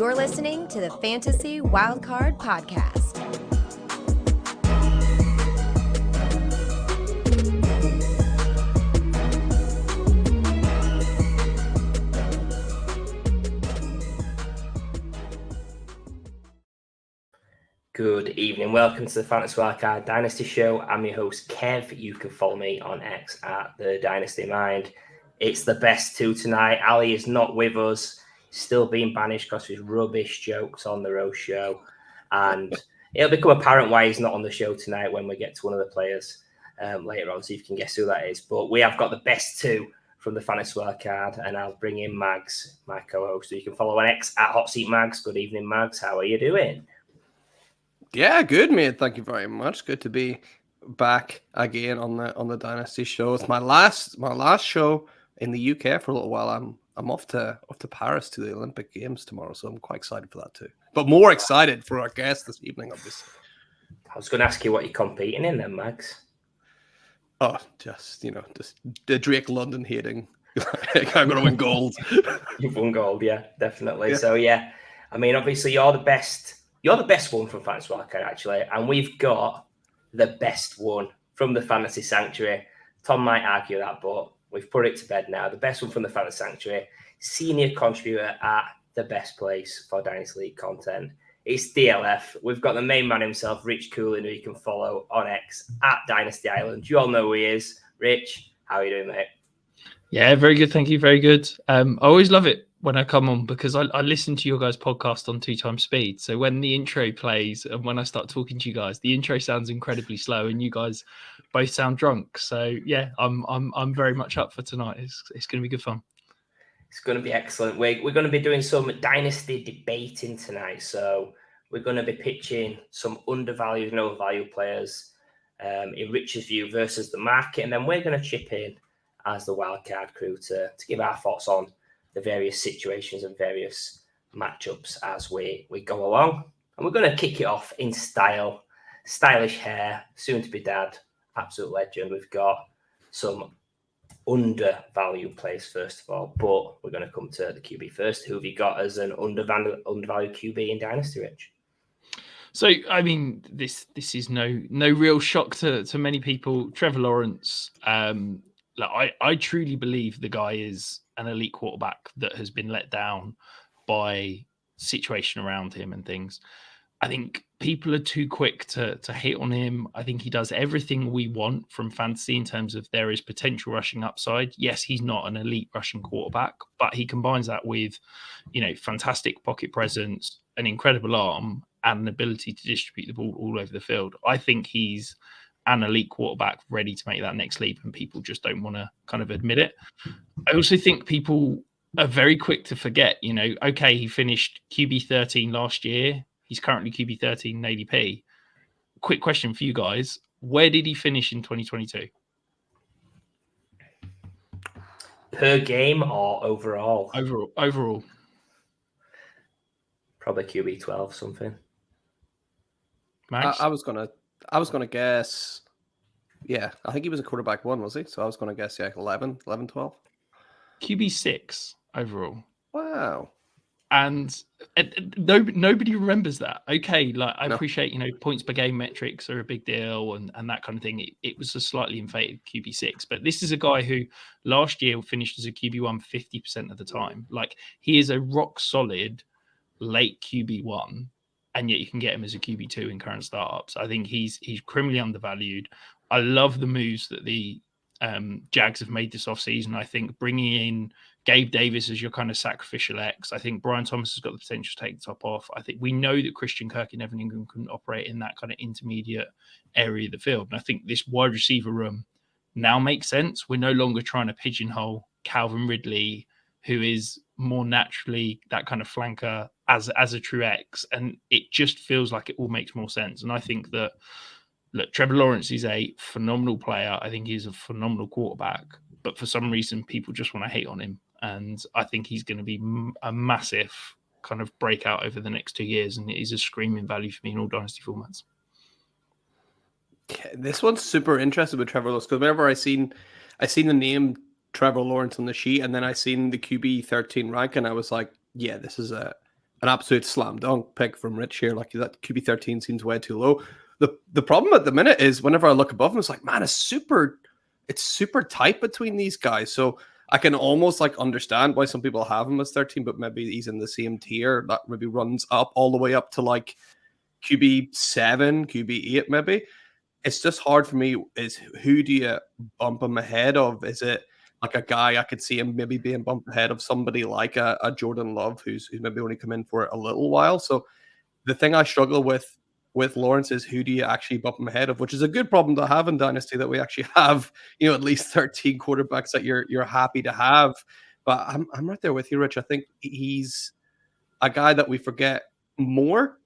You're listening to the Fantasy Wildcard Podcast. Good evening. Welcome to the Fantasy Wildcard Dynasty Show. I'm your host, Kev. You can follow me on X at the Dynasty Mind. It's the best two tonight. Ali is not with us. He's still being banished because of his rubbish jokes on the roast show. And it'll become apparent why he's not on the show tonight when we get to one of the players later on, so you can guess who that is. But we have got the best two from the Fantasy Wildcard, and I'll bring in Mags, my co-host. So you can follow on X at Hot Seat Mags. Good evening, Mags. How are you doing? Yeah, good, mate. Thank you very much. Good to be back again on the Dynasty show. It's my last show in the UK for a little while. I'm off to Paris to the Olympic Games tomorrow, so I'm quite excited for that too. But more excited for our guest this evening, obviously. I was going to ask you what you're competing in then, Mags. Oh, just the Drake London hating. I'm going to win gold. You've won gold, yeah, definitely. Yeah. So yeah, I mean, obviously you're the best. You're the best one from Fantasy Wildcard, actually, and we've got the best one from the Fantasy Sanctuary. Tom might argue that, but we've put it to bed now. The best one from the Fantasy Sanctuary, senior contributor at the best place for Dynasty League content. It's DLF. We've got the main man himself, Rich Coolin, who you can follow on X at Dynasty Island. You all know who he is. Rich, how are you doing, mate? Yeah, very good. Thank you. Very good. I always love it when I come on because I listen to your guys' podcast on 2x speed. So when the intro plays and when I start talking to you guys, the intro sounds incredibly slow and you guys both sound drunk. So yeah, I'm very much up for tonight. It's going to be good fun. It's going to be excellent. We're going to be doing some dynasty debating tonight. So we're going to be pitching some undervalued and overvalued players in Rich's view versus the market. And then we're going to chip in as the wildcard crew to give our thoughts on the various situations and various matchups as we go along. And we're going to kick it off in style. Stylish hair, soon to be dad, absolute legend. We've got some undervalued players first of all, but we're going to come to the QB first. Who have you got as an undervalued QB in Dynasty, Rich? So, I mean, this is no real shock to many people. Trevor Lawrence, I truly believe the guy is an elite quarterback that has been let down by situation around him and things. I think people are too quick to hate on him. I think he does everything we want from fantasy in terms of there is potential rushing upside. Yes, he's not an elite rushing quarterback, but he combines that with, fantastic pocket presence, an incredible arm, and an ability to distribute the ball all over the field. I think he's an elite quarterback ready to make that next leap, and people just don't want to kind of admit it. I also think people are very quick to forget, okay, he finished QB 13 last year. He's currently QB 13 in ADP. Quick question for you guys. Where did he finish in 2022? Per game or overall? Overall. Probably QB 12 something. Max? I was gonna guess. Yeah, I think he was a quarterback one, was he? So I was gonna guess 11, 12. QB 6 overall. Wow. And nobody remembers that. Okay, I appreciate, points per game metrics are a big deal and that kind of thing. It was a slightly inflated QB6, but this is a guy who last year finished as a QB1 50% of the time. He is a rock solid late QB1, and yet you can get him as a QB2 in current startups. I think he's criminally undervalued. I love the moves that the Jags have made this offseason. I think bringing in Gabe Davis as your kind of sacrificial X. I think Brian Thomas has got the potential to take the top off. I think we know that Christian Kirk and Evan Ingram can operate in that kind of intermediate area of the field. And I think this wide receiver room now makes sense. We're no longer trying to pigeonhole Calvin Ridley, who is more naturally that kind of flanker as a true X. And it just feels like it all makes more sense. And I think that, look, Trevor Lawrence is a phenomenal player. I think he's a phenomenal quarterback. But for some reason, people just want to hate on him. And I think he's going to be a massive kind of breakout over the next 2 years. And it is a screaming value for me in all dynasty formats. This one's super interesting with Trevor Lawrence because whenever I seen the name Trevor Lawrence on the sheet and then I seen the QB 13 rank and I was like, yeah, this is a an absolute slam dunk pick from Rich here. Like that QB 13 seems way too low. The problem at the minute is whenever I look above him, it's like, man, it's super tight between these guys. So I can almost like understand why some people have him as 13, but maybe he's in the same tier that maybe runs up all the way up to like QB 7, QB 8, maybe. It's just hard for me. Is who do you bump him ahead of? Is it like a guy I could see him maybe being bumped ahead of somebody like a Jordan Love who's maybe only come in for a little while? So the thing I struggle with Lawrence is who do you actually bump him ahead of, which is a good problem to have in Dynasty, that we actually have, at least 13 quarterbacks that you're happy to have. But I'm right there with you, Rich. I think he's a guy that we forget more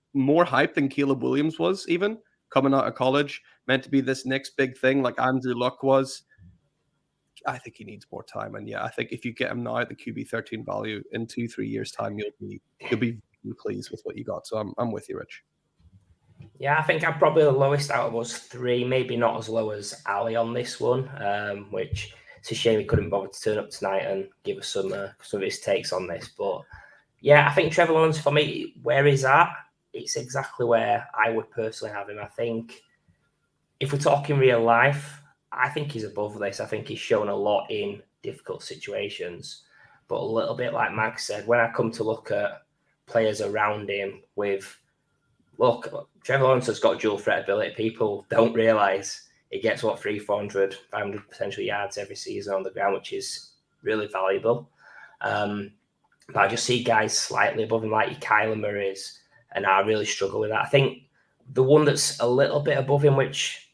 hype than Caleb Williams was, even coming out of college, meant to be this next big thing like Andrew Luck was. I think he needs more time. And yeah, I think if you get him now at the QB 13 value, in 2-3 years time, you'll be pleased with what you got. So I'm with you, Rich. Yeah, I think I'm probably the lowest out of us three, maybe not as low as Ali on this one, which it's a shame he couldn't bother to turn up tonight and give us some of his takes on this. But yeah, I think Trevor Lawrence, for me, where he's at, it's exactly where I would personally have him. I think if we're talking real life, I think he's above this. I think he's shown a lot in difficult situations. But a little bit like Max said, when I come to look at players around him look, Trevor Lawrence has got dual threat ability. People don't realise he gets 300, 400, 500 potential yards every season on the ground, which is really valuable. But I just see guys slightly above him, like your Kyler Murray's, and I really struggle with that. I think the one that's a little bit above him, which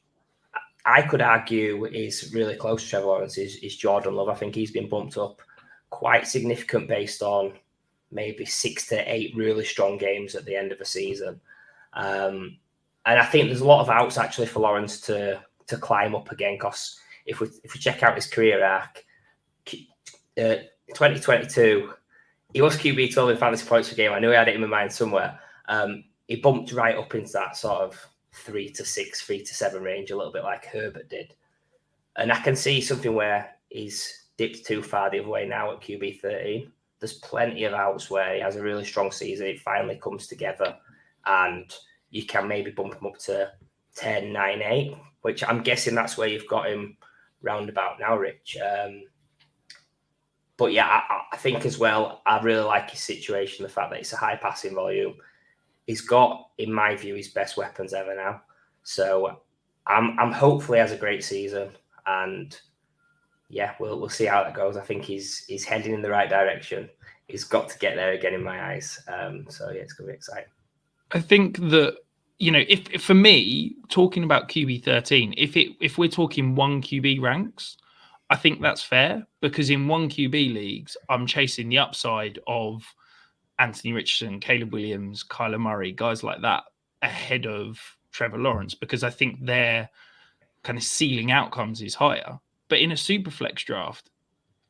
I could argue is really close to Trevor Lawrence, is Jordan Love. I think he's been bumped up quite significant based on maybe 6 to 8 really strong games at the end of a season. And I think there's a lot of outs actually for Lawrence to climb up again, because if we check out his career arc, 2022, he was QB 12 in fantasy points per game. I knew I had it in my mind somewhere. He bumped right up into that sort of 3 to 6, 3 to 7 range, a little bit like Herbert did. And I can see something where he's dipped too far the other way now at QB 13. There's plenty of outs where he has a really strong season. It finally comes together, and you can maybe bump him up to 10, 9, 8, which I'm guessing that's where you've got him roundabout now, Rich. But yeah, I think as well, I really like his situation, the fact that it's a high passing volume. He's got, in my view, his best weapons ever now. So I'm hopefully has a great season, and yeah, we'll see how that goes. I think he's heading in the right direction. He's got to get there again in my eyes. So yeah, it's going to be exciting. I think that, if for me, talking about QB 13, if we're talking one QB ranks, I think that's fair, because in one QB leagues, I'm chasing the upside of Anthony Richardson, Caleb Williams, Kyler Murray, guys like that ahead of Trevor Lawrence, because I think their kind of ceiling outcomes is higher. But in a super flex draft,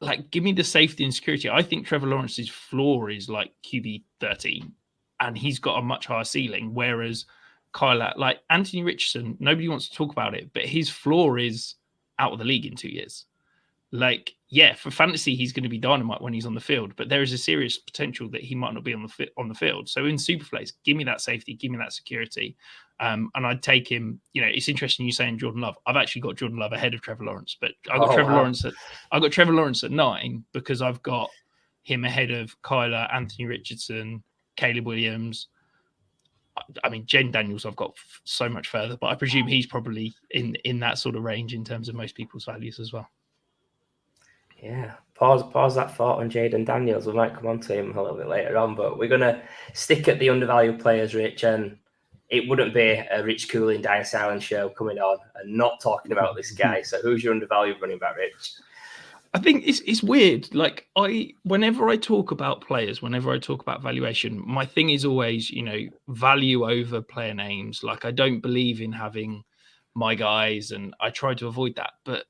like, give me the safety and security. I think Trevor Lawrence's floor is like QB 13, and he's got a much higher ceiling. Whereas Kyler, like Anthony Richardson, nobody wants to talk about it, but his floor is out of the league in 2 years. Like, yeah, for fantasy, he's going to be dynamite when he's on the field, but there is a serious potential that he might not be on the field. So in Superflex, give me that safety, give me that security. And I'd take him. It's interesting you saying Jordan Love. I've actually got Jordan Love ahead of Trevor Lawrence, but I got Trevor Lawrence at 9 because I've got him ahead of Kyler, Anthony Richardson, Caleb Williams. I mean, Jayden Daniels I've got so much further, but I presume he's probably in that sort of range in terms of most people's values as well. Yeah, pause that thought on Jayden Daniels. We might come on to him a little bit later on, but we're going to stick at the undervalued players, Rich, and it wouldn't be a Rich Cooling Dynasty Island show coming on and not talking about this guy. So who's your undervalued running back, Rich? I think it's weird. Like, whenever I talk about players, whenever I talk about valuation, my thing is always, value over player names. Like, I don't believe in having my guys, and I try to avoid that. But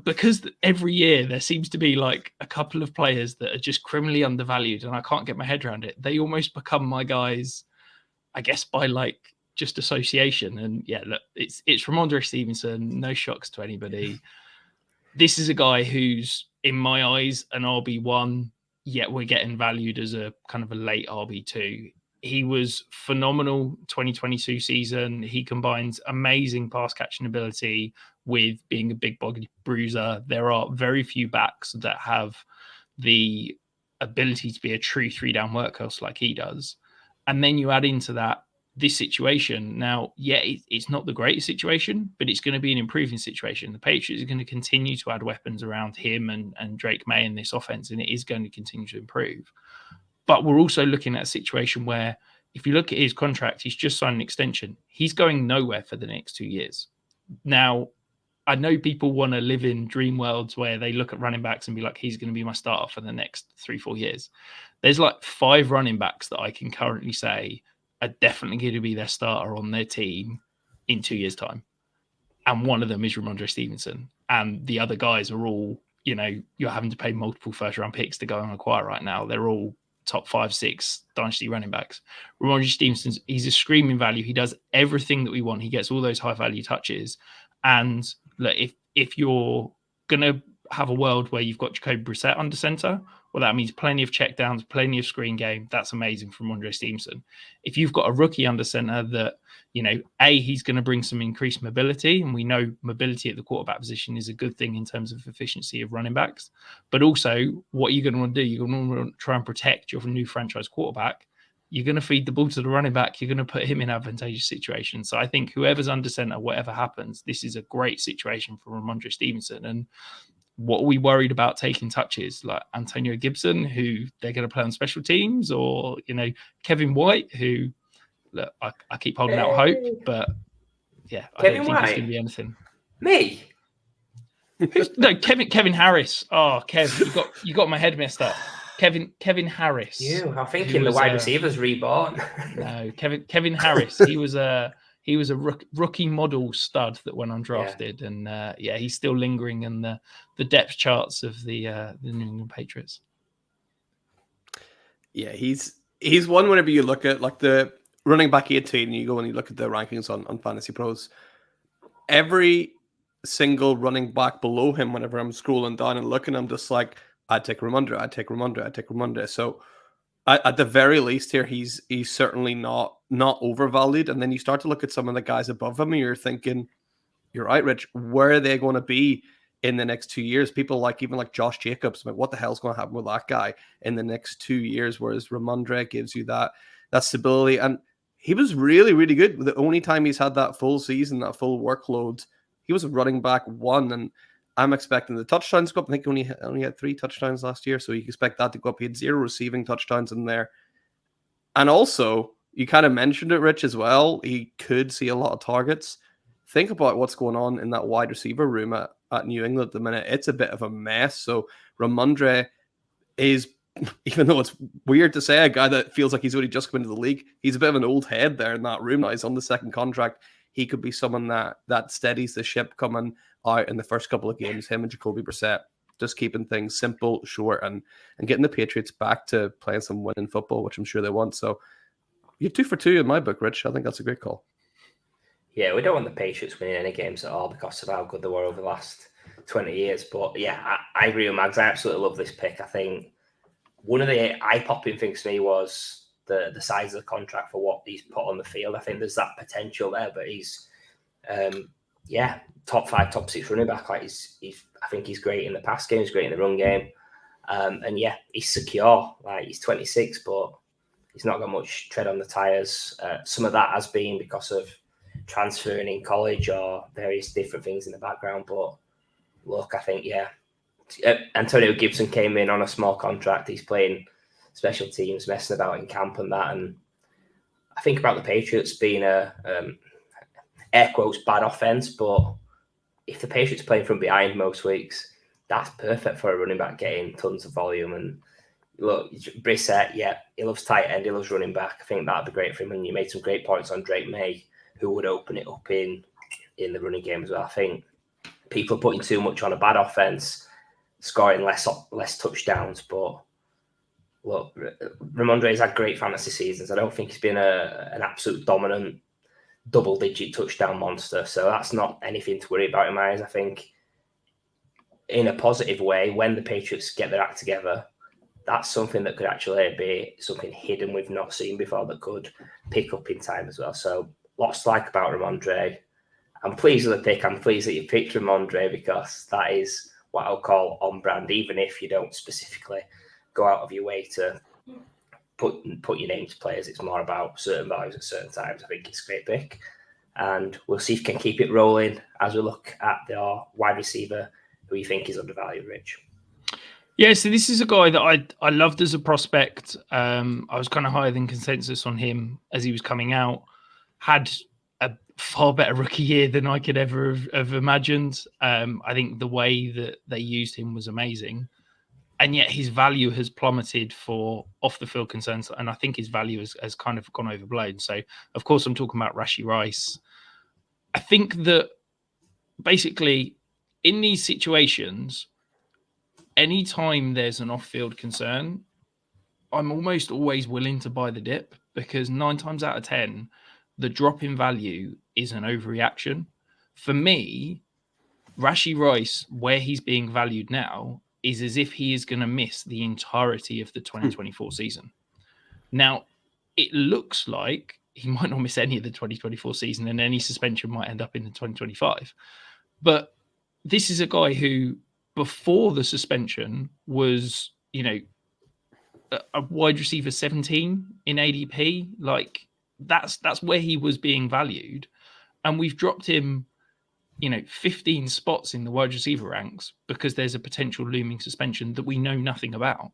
because every year there seems to be like a couple of players that are just criminally undervalued, and I can't get my head around it. They almost become my guys, I guess, by like just association. And yeah, look, it's Ramondre Stevenson. No shocks to anybody. This is a guy who's, in my eyes, an RB1 yet we're getting valued as a kind of a late RB2. He was phenomenal 2022 season. He combines amazing pass catching ability with being a big body bruiser. There are very few backs that have the ability to be a true 3-down workhorse like he does. And then you add into that this situation. Now, yeah, it's not the greatest situation, but it's going to be an improving situation. The Patriots are going to continue to add weapons around him and Drake May in this offense, and it is going to continue to improve. But we're also looking at a situation where, if you look at his contract, he's just signed an extension. He's going nowhere for the next 2 years. Now, I know people want to live in dream worlds where they look at running backs and be like, he's going to be my starter for the next 3-4 years. There's like 5 running backs that I can currently say are definitely going to be their starter on their team in 2 years' time. And one of them is Ramondre Stevenson. And the other guys are all, you're having to pay multiple first-round picks to go and acquire right now. They're all top 5-6 dynasty running backs. Ramondre Stevenson, he's a screaming value. He does everything that we want. He gets all those high-value touches. And look, if you're going to have a world where you've got Jacoby Brissett under center, well, that means plenty of checkdowns, plenty of screen game. That's amazing from Ramondre Stevenson. If you've got a rookie under center that, he's going to bring some increased mobility, and we know mobility at the quarterback position is a good thing in terms of efficiency of running backs. But also, what you're going to want to do, you're going to want to try and protect your new franchise quarterback. You're going to feed the ball to the running back. You're going to put him in advantageous situations. So I think whoever's under center, whatever happens, this is a great situation for Ramondre Stevenson. And what are we worried about taking touches? Like Antonio Gibson, who they're going to play on special teams, or, Kevin White, who, look, I keep holding out hope, but yeah, I don't think it's going to be anything. Me? No, Kevin Harris. Oh, Kev, you got my head messed up. Kevin Harris. I'm thinking the wide receivers reborn. No, Kevin Harris. He was a rookie model stud that went undrafted, and he's still lingering in the depth charts of the New England Patriots. Yeah, he's one. Whenever you look at like the running back 18, and you go and you look at the rankings on Fantasy Pros, every single running back below him, whenever I'm scrolling down and looking, I'm just like, I'd take Ramondre. So at the very least here, he's certainly not overvalued. And then you start to look at some of the guys above him and you're thinking, you're right, Rich, where are they going to be in the next 2 years? People even like Josh Jacobs, like, what the hell's going to happen with that guy in the next 2 years? Whereas Ramondre gives you that stability. And he was really, really good. The only time he's had that full season, that full workload, he was a running back 1, and I'm expecting the touchdowns to go up. I think he only had 3 touchdowns last year, so you expect that to go up. He had 0 receiving touchdowns in there. And also, you kind of mentioned it, Rich, as well. He could see a lot of targets. Think about what's going on in that wide receiver room at New England at the minute. It's a bit of a mess. So Ramondre is, even though it's weird to say, a guy that feels like he's only just come into the league, he's a bit of an old head there in that room now. He's on the second contract. He could be someone that steadies the ship coming out in the first couple of games. Him and Jacoby Brissett, just keeping things simple, short, and getting the Patriots back to playing some winning football, which I'm sure they want. So you're 2 for 2 in my book, Rich. I think that's a great call. Yeah, we don't want the Patriots winning any games at all because of how good they were over the last 20 years. But yeah, I agree with Mags. I absolutely love this pick. I think one of the eye-popping things for me was the size of the contract for what he's put on the field. I think there's that potential there, but he's top 5, top 6 running back. Like I think he's great in the pass game, he's great in the run game. And yeah, he's secure. Like he's 26, but he's not got much tread on the tires. Some of that has been because of transferring in college or various different things in the background. But look, I think, Antonio Gibson came in on a small contract. He's playing special teams, messing about in camp and that. And I think about the Patriots being a air quotes bad offense, but if the Patriots playing from behind most weeks, that's perfect for a running back getting tons of volume. And look, Brissett, he loves tight end, he loves running back. I think that'd be great for him. And you made some great points on Drake May, who would open it up in the running game as well. I think people are putting too much on a bad offense, scoring less touchdowns. But look, Ramondre's had great fantasy seasons. I don't think he's been an absolute dominant double-digit touchdown monster. So that's not anything to worry about in my eyes. I think in a positive way, when the Patriots get their act together, that's something that could actually be something hidden we've not seen before that could pick up in time as well. So lots to like about Ramondre. I'm pleased with the pick. I'm pleased that you picked Ramondre because that is what I'll call on brand, even if you don't specifically go out of your way to put your name to players. It's more about certain values at certain times. I think it's a great pick. And we'll see if we can keep it rolling as we look at the wide receiver who you think is undervalued, Rich. Yeah, so this is a guy that I loved as a prospect. I was kind of higher than consensus on him as he was coming out. Had a far better rookie year than I could ever have imagined. I think the way that they used him was amazing. And yet his value has plummeted for off-the-field concerns, and I think his value has kind of gone overblown. So, of course, I'm talking about Rashee Rice. I think that basically in these situations, anytime there's an off-field concern, I'm almost always willing to buy the dip because 9 times out of 10, the drop in value is an overreaction. For me, Rashee Rice, where he's being valued now, is as if he is going to miss the entirety of the 2024 season. Now, it looks like he might not miss any of the 2024 season and any suspension might end up in the 2025. But this is a guy who, before the suspension, was, a wide receiver 17 in ADP. Like, that's where he was being valued. And we've dropped him 15 spots in the wide receiver ranks because there's a potential looming suspension that we know nothing about.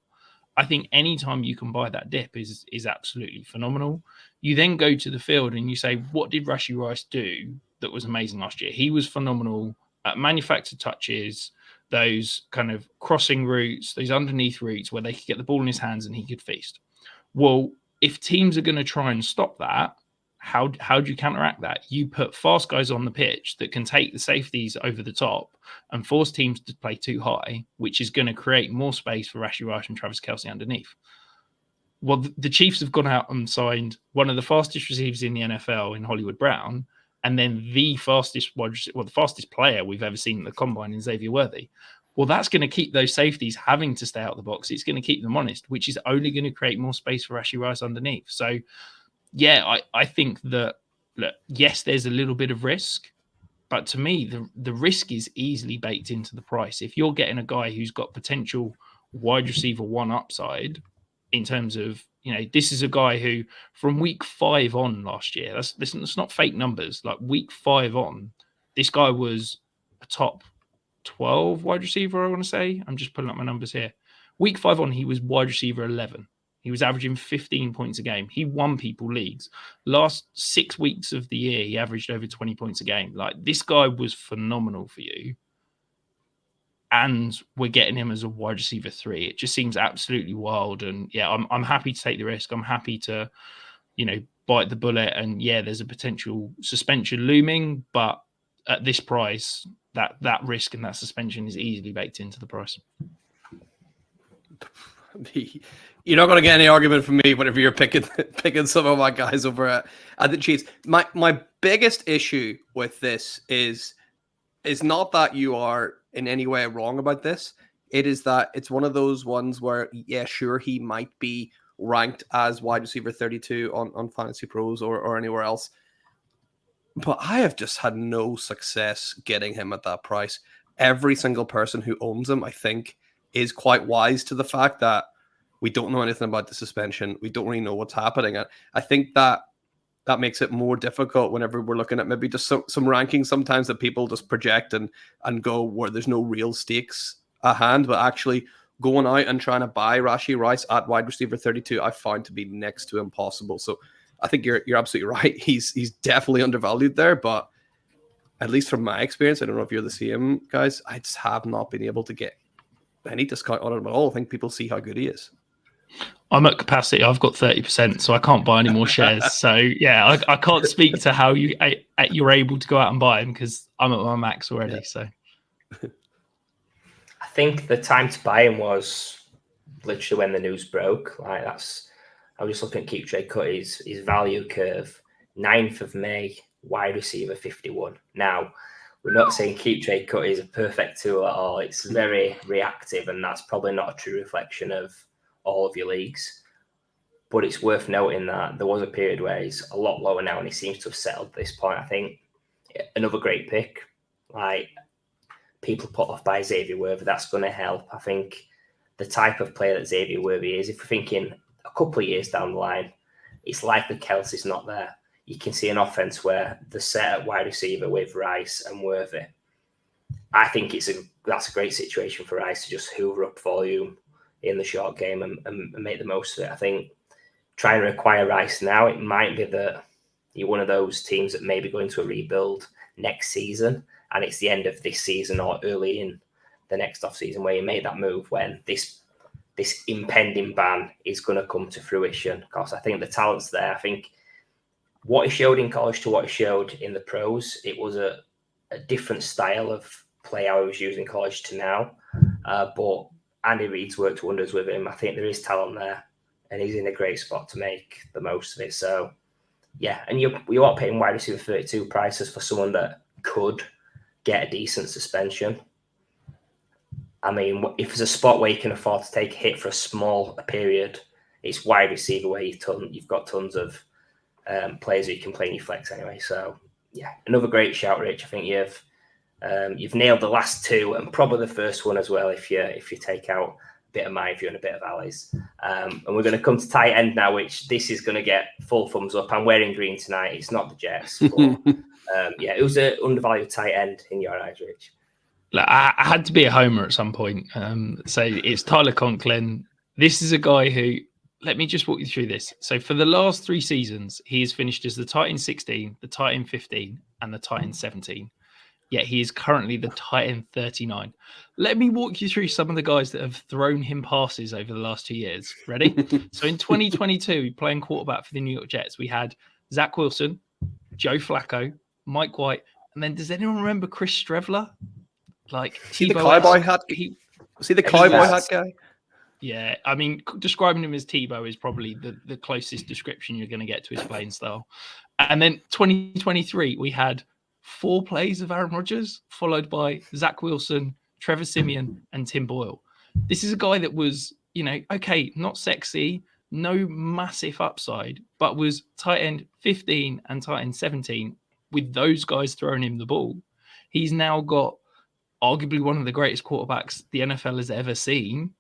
I think anytime you can buy that dip is absolutely phenomenal. You then go to the field and you say, what did Rashee Rice do that was amazing last year? He was phenomenal at manufactured touches, those kind of crossing routes, those underneath routes where they could get the ball in his hands and he could feast. Well, if teams are going to try and stop that, how do you counteract that? You put fast guys on the pitch that can take the safeties over the top and force teams to play too high, which is going to create more space for Rashee Rice and Travis Kelce underneath. Well, the Chiefs have gone out and signed one of the fastest receivers in the NFL in Hollywood Brown, and then the fastest player we've ever seen at the combine in Xavier Worthy. Well, that's going to keep those safeties having to stay out of the box. It's going to keep them honest, which is only going to create more space for Rashee Rice underneath. So, yeah, I think that, look, yes, there's a little bit of risk, but to me, the risk is easily baked into the price. If you're getting a guy who's got potential wide receiver 1 upside in terms of, this is a guy who from week 5 on last year, that's not fake numbers. Like week 5 on, this guy was a top 12 wide receiver, I want to say. I'm just pulling up my numbers here. Week 5 on, he was wide receiver 11. He was averaging 15 points a game. He won people leagues. Last 6 weeks of the year, he averaged over 20 points a game. Like, this guy was phenomenal for you. And we're getting him as a wide receiver 3. It just seems absolutely wild. And yeah, I'm happy to take the risk. I'm happy to, bite the bullet. And yeah, there's a potential suspension looming, but at this price, that risk and that suspension is easily baked into the price. You're not going to get any argument from me whenever you're picking some of my guys over at the Chiefs. My biggest issue with this is not that you are in any way wrong about this. It is that it's one of those ones where, yeah, sure, he might be ranked as wide receiver 32 on Fantasy Pros or anywhere else. But I have just had no success getting him at that price. Every single person who owns him, I think, is quite wise to the fact that we don't know anything about the suspension. We don't really know what's happening. I think that makes it more difficult whenever we're looking at maybe just some rankings sometimes that people just project and go where there's no real stakes at hand, but actually going out and trying to buy Rashee Rice at wide receiver 32, I find to be next to impossible. So I think you're absolutely right. He's definitely undervalued there, but at least from my experience, I don't know if you're the same, guys, I just have not been able to get any discount on him at all. I think people see how good he is. I'm at capacity. I've got 30%, so I can't buy any more shares. So yeah, I can't speak to how you're able to go out and buy them because I'm at my max already. Yeah. So I think the time to buy him was literally when the news broke. I was just looking at Keep Trade Cut, his value curve, 9th of May, wide receiver 51. Now, we're not saying Keep Trade Cut is a perfect tool at all. It's very reactive, and that's probably not a true reflection of all of your leagues. But it's worth noting that there was a period where he's a lot lower now, and he seems to have settled at this point. I think another great pick. Like, people put off by Xavier Worthy, that's going to help. I think the type of player that Xavier Worthy is, if we're thinking a couple of years down the line, it's likely Kelsey's not there. You can see an offense where the set at wide receiver with Rice and Worthy. I think that's a great situation for Rice to just hoover up volume in the short game and make the most of it. I think trying to acquire Rice now, it might be that you're one of those teams that may be going to a rebuild next season, and it's the end of this season or early in the next off season where you make that move when this impending ban is going to come to fruition. Because I think the talent's there. I think what he showed in college to what he showed in the pros, it was a different style of play how he was using college to now. But Andy Reid's worked wonders with him. I think there is talent there, and he's in a great spot to make the most of it. So, yeah, and you are paying wide receiver 32 prices for someone that could get a decent suspension. I mean, if there's a spot where you can afford to take a hit for a small period, it's wide receiver where you've got tons of players that you can play in your flex anyway. So, yeah, another great shout, Rich. I think you've nailed the last two and probably the first one as well if you take out a bit of my view and a bit of Ali's. And we're going to come to tight end now, which this is going to get full thumbs up. I'm wearing green tonight. It's not the Jets. But, yeah, it was an undervalued tight end in your eyes, Rich. I had to be a homer at some point. So it's Tyler Conklin. This is a guy who, let me just walk you through this. So for the last 3 seasons, he has finished as the tight end 16, the tight end 15, and the tight end 17. Yet he is currently the tight end 39. Let me walk you through some of the guys that have thrown him passes over the last 2 years. Ready? So in 2022, playing quarterback for the New York Jets, we had Zach Wilson, Joe Flacco, Mike White, and then does anyone remember Chris Strevler? Like, see the cowboy hat. See the cowboy hat guy. Yeah, I mean, describing him as Tebow is probably the closest description you're going to get to his playing style. And then 2023, we had 4 plays of Aaron Rodgers, followed by Zach Wilson, Trevor Siemian, and Tim Boyle. This is a guy that was, okay, not sexy, no massive upside, but was tight end 15 and tight end 17 with those guys throwing him the ball. He's now got arguably one of the greatest quarterbacks the NFL has ever seen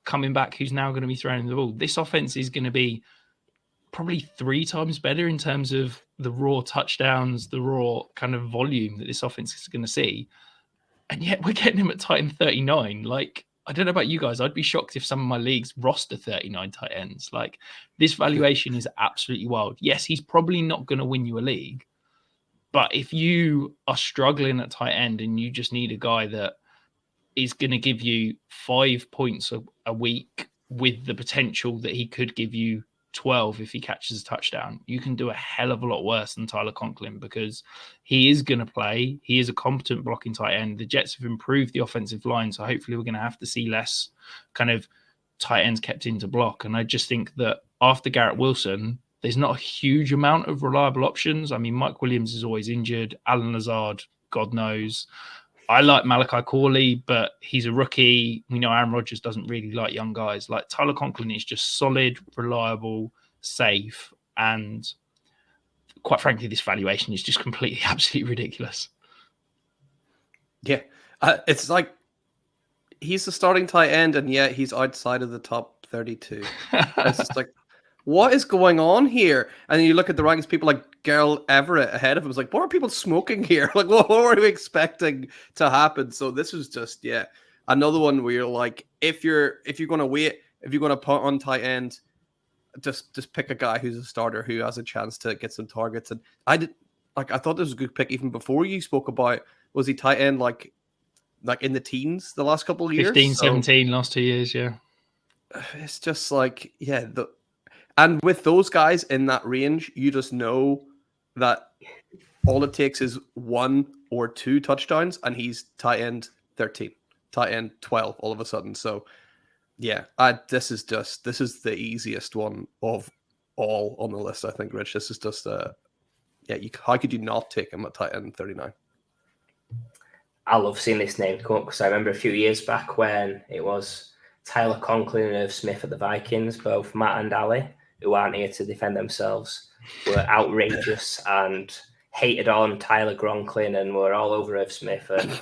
coming back, who's now going to be throwing the ball. This offense is going to be probably 3 times better in terms of the raw touchdowns, the raw kind of volume that this offense is going to see. And yet we're getting him at tight end 39. Like, I don't know about you guys. I'd be shocked if some of my leagues roster 39 tight ends. Like, this valuation is absolutely wild. Yes, he's probably not going to win you a league. But if you are struggling at tight end and you just need a guy that is going to give you 5 points a week with the potential that he could give you 12 if he catches a touchdown, you can do a hell of a lot worse than Tyler Conklin because he is going to play. He is a competent blocking tight end. The Jets have improved the offensive line, so hopefully we're going to have to see less kind of tight ends kept into block. And I just think that after Garrett Wilson, there's not a huge amount of reliable options. I mean, Mike Williams is always injured. Alan Lazard, God knows. I like Malachi Corley, but he's a rookie. We know Aaron Rodgers doesn't really like young guys. Like, Tyler Conklin is just solid, reliable, safe, and quite frankly, this valuation is just completely, absolutely ridiculous. Yeah. It's like he's the starting tight end, and yet he's outside of the top 32. It's just like, what is going on here? And then you look at the rankings, people like Gerald Everett ahead of him. It's like, what are people smoking here? Like, what were we expecting to happen? So this was just, another one where you're like, if you're going to wait, if you're going to put on tight end, just pick a guy who's a starter who has a chance to get some targets. And I thought this was a good pick even before you spoke about, was he tight end like in the teens the last couple of years? 15, 17 last 2 years, yeah. It's just like, and with those guys in that range, you just know that all it takes is 1 or 2 touchdowns, and he's tight end 13, tight end 12 all of a sudden. So, this is the easiest one of all on the list, I think, Rich. This is just, how could you not take him at tight end 39? I love seeing this name come up because I remember a few years back when it was Tyler Conklin and Irv Smith at the Vikings, both Matt and Ali, who aren't here to defend themselves, were outrageous and hated on Tyler Conklin and were all over Irv Smith. And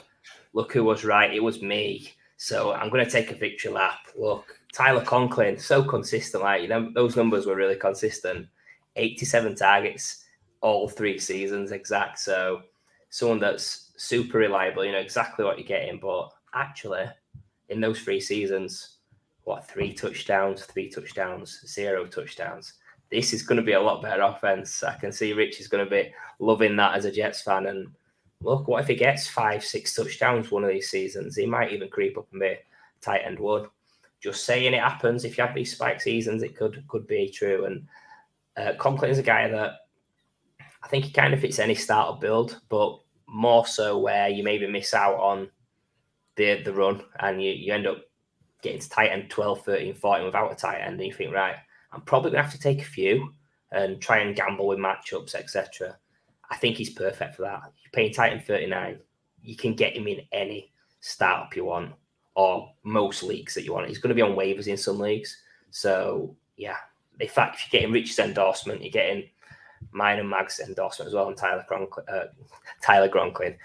look who was right. It was me. So I'm going to take a victory lap. Look, Tyler Conklin, so consistent. Like, those numbers were really consistent. 87 targets, all 3 seasons exact. So someone that's super reliable, exactly what you're getting. But actually, in those 3 seasons, 3 touchdowns, 0 touchdowns. This is going to be a lot better offense. I can see Rich is going to be loving that as a Jets fan. And look, what if he gets 5-6 touchdowns one of these seasons? He might even creep up and be tight end one. Just saying, it happens. If you have these spike seasons, it could be true. And Conklin is a guy that I think he kind of fits any starter build, but more so where you maybe miss out on the run and you end up getting to tight end 12, 13, 14 without a tight end, and you think, right, I'm probably going to have to take a few and try and gamble with matchups, etc. I think he's perfect for that. You're paying tight end 39. You can get him in any startup you want or most leagues that you want. He's going to be on waivers in some leagues. So, yeah. In fact, if you're getting Rich's endorsement, you're getting mine and Mag's endorsement as well, and Tyler Conklin.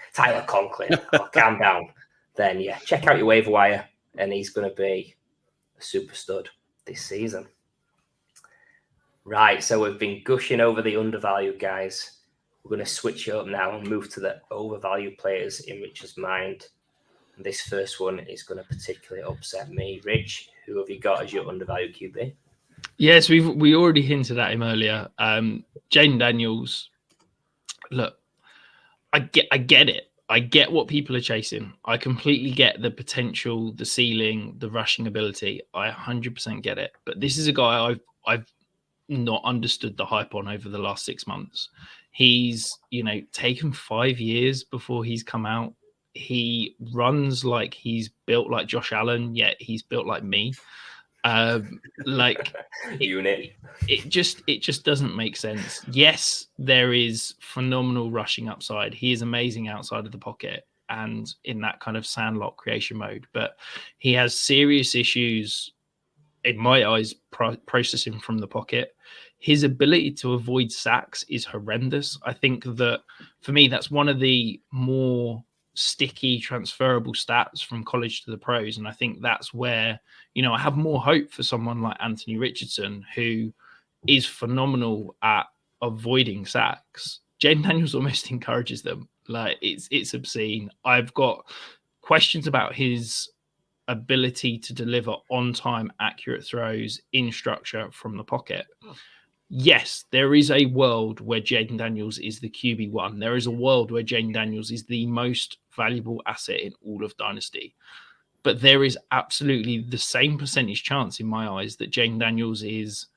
Oh, calm down. Then, yeah, check out your waiver wire, and he's going to be a super stud this season. Right, so we've been gushing over the undervalued guys. We're going to switch it up now and move to the overvalued players in Rich's mind. And this first one is going to particularly upset me. Rich, who have you got as your undervalued QB? Yes, we already hinted at him earlier. Jayden Daniels. Look, I get it. I get what people are chasing. I completely get the potential, the ceiling, the rushing ability. I 100% get it. But this is a guy I've not understood the hype on over the last 6 months. He's, taken 5 years before he's come out. He runs like he's built like Josh Allen, yet he's built like me. Unit. It just doesn't make sense. Yes, there is phenomenal rushing upside. He is amazing outside of the pocket and in that kind of sandlot creation mode, but he has serious issues in my eyes processing from the pocket. His ability to avoid sacks is horrendous. I think that for me, that's one of the more sticky transferable stats from college to the pros. And I think that's where, I have more hope for someone like Anthony Richardson, who is phenomenal at avoiding sacks. Jayden Daniels almost encourages them. Like it's obscene. I've got questions about his ability to deliver on-time, accurate throws in structure from the pocket. Yes, there is a world where Jayden Daniels is the QB1. There is a world where Jayden Daniels is the most valuable asset in all of Dynasty. But there is absolutely the same percentage chance in my eyes that Jayden Daniels is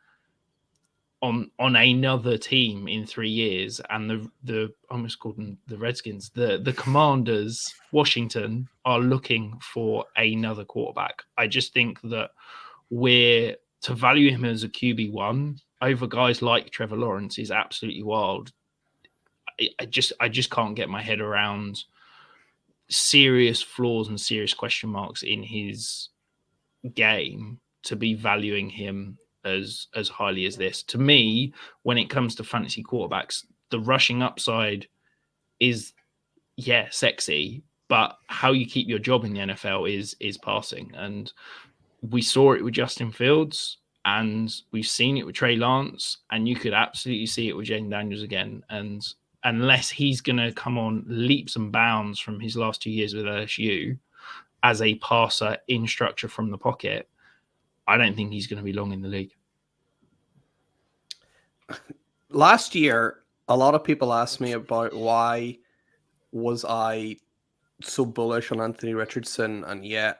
on another team in 3 years, and the I almost called them the Redskins, the Commanders, Washington, are looking for another quarterback. I just think that to value him as a QB1 over guys like Trevor Lawrence is absolutely wild. I just can't get my head around serious flaws and serious question marks in his game to be valuing him as highly as this. To me, when it comes to fantasy quarterbacks, the rushing upside is sexy, but how you keep your job in the NFL is passing. And we saw it with Justin Fields, and we've seen it with Trey Lance, and you could absolutely see it with Jayden Daniels again. And unless he's going to come on leaps and bounds from his last 2 years with LSU as a passer in structure from the pocket, I don't think he's going to be long in the league. Last year, a lot of people asked me about why was I so bullish on Anthony Richardson and yet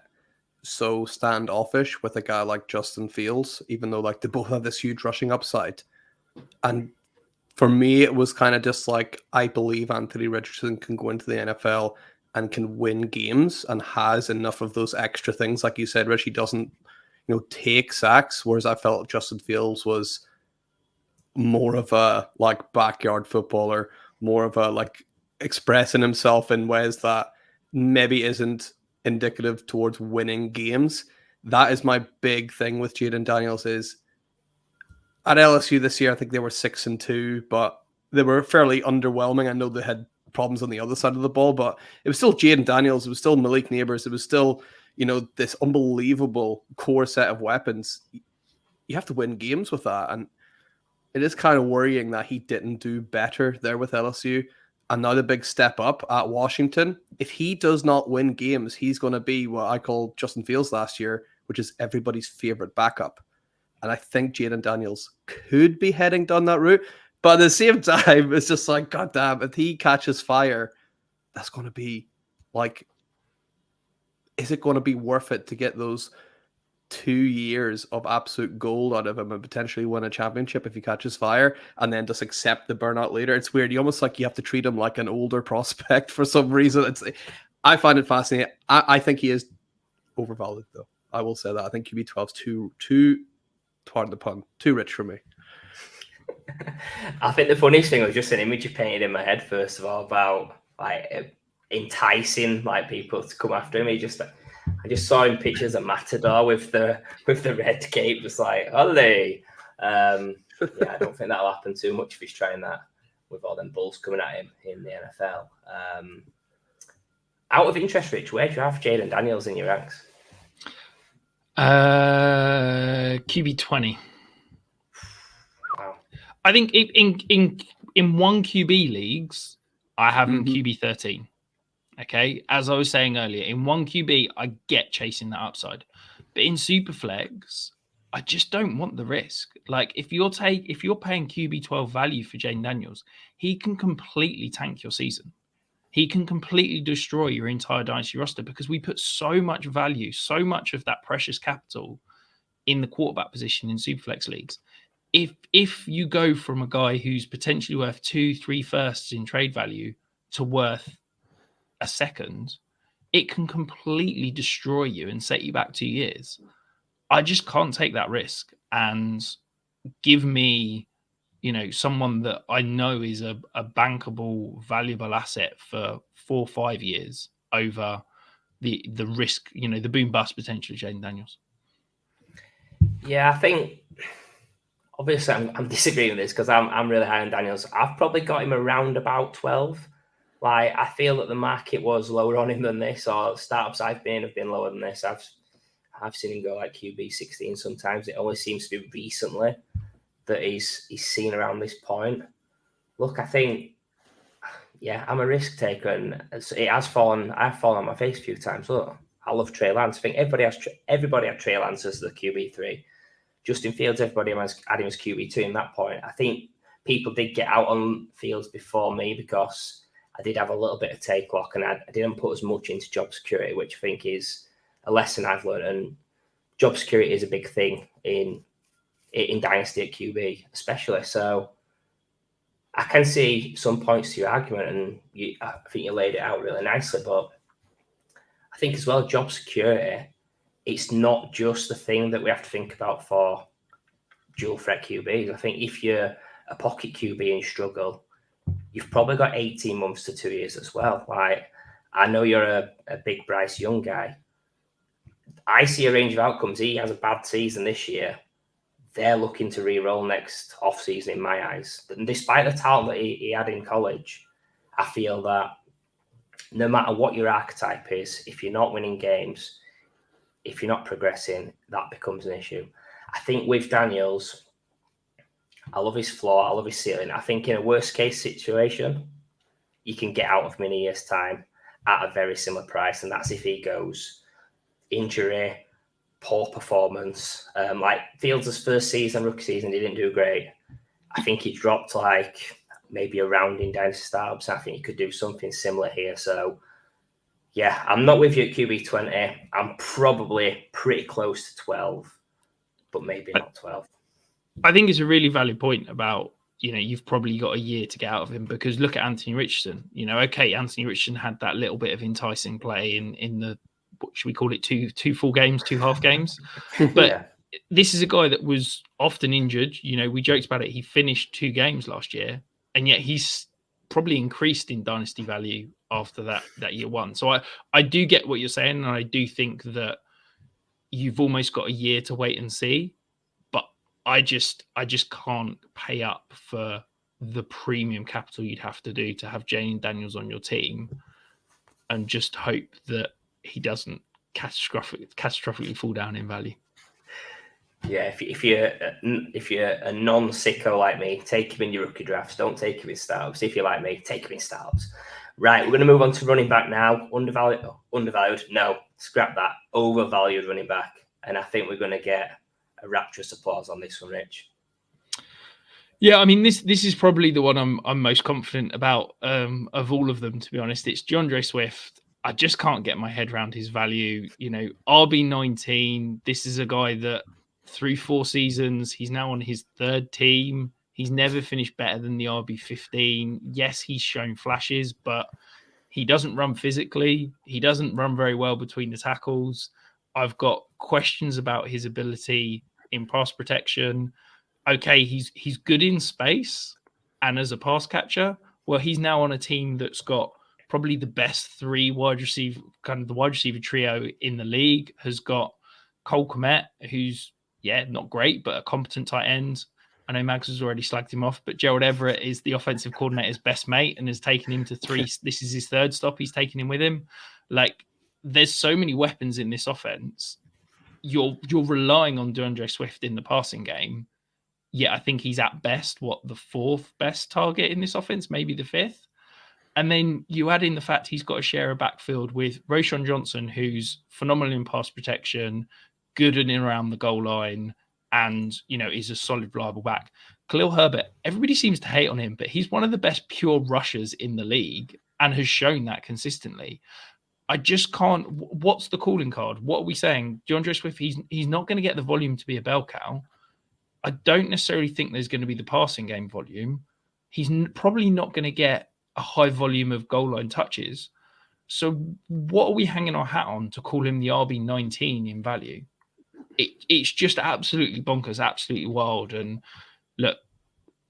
so standoffish with a guy like Justin Fields, even though they both have this huge rushing upside. And for me, it was kind of just I believe Anthony Richardson can go into the NFL and can win games and has enough of those extra things. Like you said, Rich, he doesn't, take sacks, whereas I felt Justin Fields was more of a backyard footballer, more of a expressing himself in ways that maybe isn't indicative towards winning games. that is my big thing with Jayden Daniels is at LSU this year, I think they were 6-2, but they were fairly underwhelming. I know they had problems on the other side of the ball, but it was still Jayden Daniels. It was still Malik Neighbors. It was still, this unbelievable core set of weapons. You have to win games with that. And it is kind of worrying that he didn't do better there with LSU. And now the big step up at Washington. If he does not win games, he's going to be what I call Justin Fields last year, which is everybody's favorite backup. And I think Jayden Daniels could be heading down that route. But at the same time, it's just like, God damn, if he catches fire, that's going to be like, is it going to be worth it to get those 2 years of absolute gold out of him and potentially win a championship if he catches fire and then just accept the burnout later? It's weird. You almost like you have to treat him like an older prospect for some reason. I find it fascinating. I think he is overvalued, though. I will say that. I think QB12 is too, pardon the pun, too rich for me. I think the funniest thing was just an image you painted in my head, first of all, about like enticing like people to come after him. I just saw him pictures of Matador with the red cape, just like, olé. I don't think that'll happen too much if he's trying that with all them bulls coming at him in the NFL. Out of interest, Rich, where do you have Jayden Daniels in your ranks? QB 20. Wow. I think in one QB leagues, I have him QB 13. Okay, as I was saying earlier, in one QB, I get chasing that upside, but in Superflex, I just don't want the risk. Like if you're paying QB 12 value for Jayden Daniels, he can completely tank your season. He can completely destroy your entire dynasty roster because we put so much value, so much of that precious capital in the quarterback position in Superflex leagues. If you go from a guy who's potentially worth 2-3 firsts in trade value to worth a second, it can completely destroy you and set you back 2 years. I just can't take that risk and give me, someone that I know is a bankable, valuable asset for 4 or 5 years over the risk, the boom bust potential of Jayden Daniels. Yeah, I think obviously I'm disagreeing with this because I'm really high on Daniels. I've probably got him around about 12. Like, I feel that the market was lower on him than this, or startups I've been have been lower than this. I've seen him go like QB 16 sometimes. It only seems to be recently that he's seen around this point. Look, I think, I'm a risk taker, and it has fallen. I've fallen on my face a few times. Look, I love Trey Lance. I think everybody had Trey Lance as the QB3. Justin Fields, everybody had him as QB2 in that point. I think people did get out on Fields before me because I did have a little bit of take lock and I didn't put as much into job security, which I think is a lesson I've learned. And job security is a big thing in Dynasty at QB, especially. So I can see some points to your argument, and I think you laid it out really nicely. But I think as well, job security, it's not just the thing that we have to think about for dual threat QBs. I think if you're a pocket QB and struggle, you've probably got 18 months to 2 years as well. Like, I know you're a big Bryce Young guy. I see a range of outcomes. He has a bad season this year. They're looking to re-roll next offseason in my eyes. And despite the talent that he had in college, I feel that no matter what your archetype is, if you're not winning games, if you're not progressing, that becomes an issue. I think with Daniels, I love his floor, I love his ceiling. I think in a worst case situation, you can get out of him in a year's time at a very similar price. And that's if he goes injury, poor performance. Like Fields' first season, rookie season, he didn't do great. I think he dropped like maybe a round in Dynasty startups. I think he could do something similar here. So, yeah, I'm not with you at QB 20. I'm probably pretty close to 12, but maybe not 12. I think it's a really valid point about, you've probably got a year to get out of him, because look at Anthony Richardson. Anthony Richardson had that little bit of enticing play in the, what should we call it, two full games, 2 half games. But This is a guy that was often injured. We joked about it. He finished 2 games last year, and yet he's probably increased in dynasty value after that year one. So I do get what you're saying, and I do think that you've almost got a year to wait and see. But I just can't pay up for the premium capital you'd have to do to have Jayden Daniels on your team and just hope that he doesn't catastrophically fall down in value. Yeah, if you're a non-sicko like me, take him in your rookie drafts. Don't take him in startups. If you're like me, take him in startups. Right, we're going to move on to running back now. Undervalued? No, scrap that. Overvalued running back. And I think we're going to get a rapturous applause on this one, Rich. Yeah, I mean, this is probably the one I'm most confident about of all of them, to be honest. It's DeAndre Swift. I just can't get my head around his value. You know, RB19, this is a guy that through 4 seasons, he's now on his 3rd team. He's never finished better than the RB15. Yes, he's shown flashes, but he doesn't run physically. He doesn't run very well between the tackles. I've got questions about his ability in pass protection. Okay, he's good in space and as a pass catcher. Well, he's now on a team that's got probably the best 3 wide receiver, kind of the wide receiver trio in the league. Has got Cole Kmet, who's not great, but a competent tight end. I know Mags has already slagged him off, but Gerald Everett is the offensive coordinator's best mate and has taken him to 3. This is his 3rd stop. He's taken him with him. Like, there's so many weapons in this offense. You're relying on DeAndre Swift in the passing game. Yeah, I think he's at best, the 4th best target in this offense, maybe the 5th. And then you add in the fact he's got to share a backfield with Roshan Johnson, who's phenomenal in pass protection, good in and around the goal line, and, is a solid, reliable back. Khalil Herbert, everybody seems to hate on him, but he's one of the best pure rushers in the league and has shown that consistently. I just can't. What's the calling card? What are we saying? DeAndre Swift, he's not going to get the volume to be a bell cow. I don't necessarily think there's going to be the passing game volume. He's probably not going to get a high volume of goal line touches. So what are we hanging our hat on to call him the RB19 in value? It's just absolutely bonkers, absolutely wild. And look,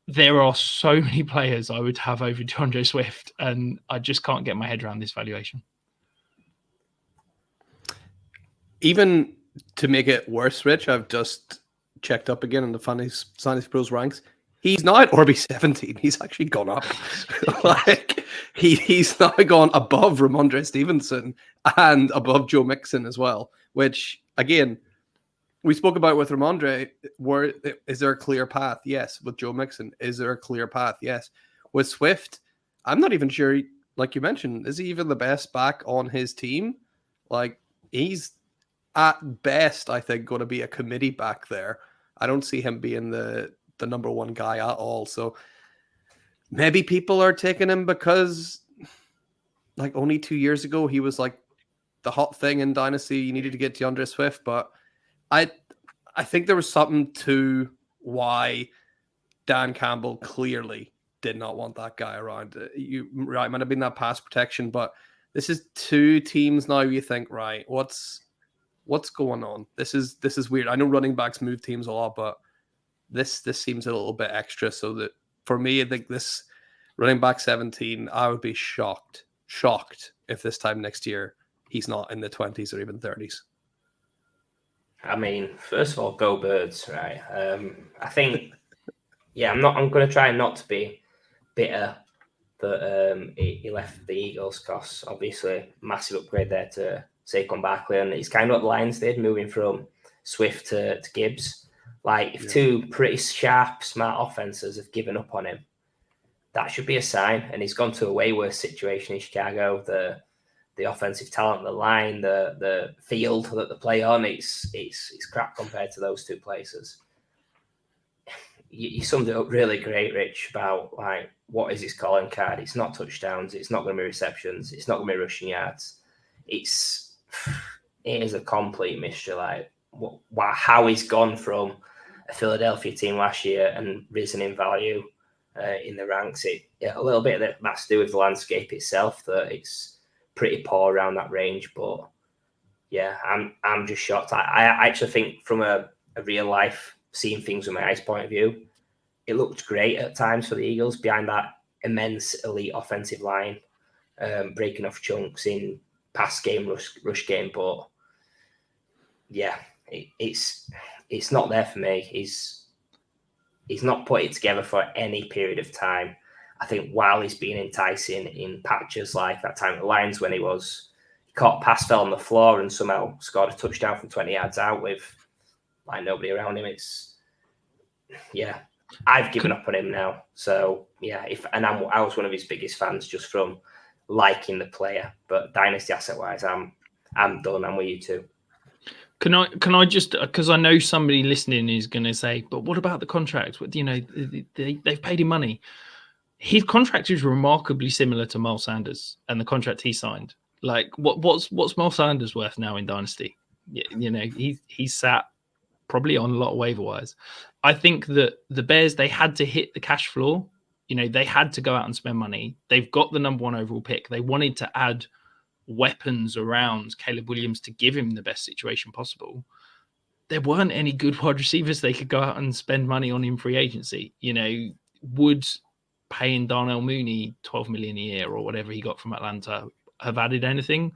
there are so many players I would have over DeAndre Swift, and I just can't get my head around this valuation. Even to make it worse, Rich, I've just checked up again in the Fantasy Pros ranks. He's not at RB17. He's actually gone up. Like he's now gone above Ramondre Stevenson and above Joe Mixon as well, which again, we spoke about with Ramondre. Is there a clear path? Yes. With Joe Mixon, is there a clear path? Yes. With Swift, I'm not even sure, like you mentioned, is he even the best back on his team? Like, he's at best, I think, going to be a committee back there. I don't see him being the number 1 guy at all. So maybe people are taking him because, like, only 2 years ago, he was like the hot thing in Dynasty. You needed to get DeAndre Swift, but I think there was something to why Dan Campbell clearly did not want that guy around. Right, might have been that pass protection, but this is 2 teams now. You think, right, what's going on? This is weird. I know running backs move teams a lot, but this seems a little bit extra. So that for me, I think this running back 17, I would be shocked if this time next year he's not in the 20s or even 30s. I mean, first of all, go Birds, right? I think, I'm going to try not to be bitter that he left the Eagles because obviously massive upgrade there to Saquon Barkley, and it's kind of what the Lions did, moving from Swift to Gibbs. Like, if 2 pretty sharp, smart offenses have given up on him, that should be a sign. And he's gone to a way worse situation in Chicago. The offensive talent, the line, the field that they play on, it's crap compared to those 2 places. You summed it up really great, Rich, about like what is his calling card. It's not touchdowns. It's not going to be receptions. It's not going to be rushing yards. It is a complete mystery. Like how he's gone from a Philadelphia team last year and risen in value in the ranks. A little bit of that's to do with the landscape itself, that it's pretty poor around that range. But yeah, I'm just shocked. I actually think from a real life, seeing things from my eyes point of view, it looked great at times for the Eagles behind that immense elite offensive line, breaking off chunks in pass game, rush game. But yeah, it's not there for me. He's not put it together for any period of time. I think while he's been enticing in patches like that time at the Lions when he caught a pass, fell on the floor and somehow scored a touchdown from 20 yards out with like nobody around him. I've given up on him now. So yeah, I was one of his biggest fans just from liking the player. But dynasty asset wise, I'm done. I'm with you too. Can I just, because I know somebody listening is going to say, but what about the contract? They've paid him money. His contract is remarkably similar to Miles Sanders and the contract he signed. Like, what's Miles Sanders worth now in Dynasty? He's sat probably on a lot of waiver wires. I think that the Bears, they had to hit the cash floor. They had to go out and spend money. They've got the number 1 overall pick. They wanted to add weapons around Caleb Williams to give him the best situation possible. There weren't any good wide receivers they could go out and spend money on in free agency. Would paying Darnell Mooney $12 million a year or whatever he got from Atlanta have added anything?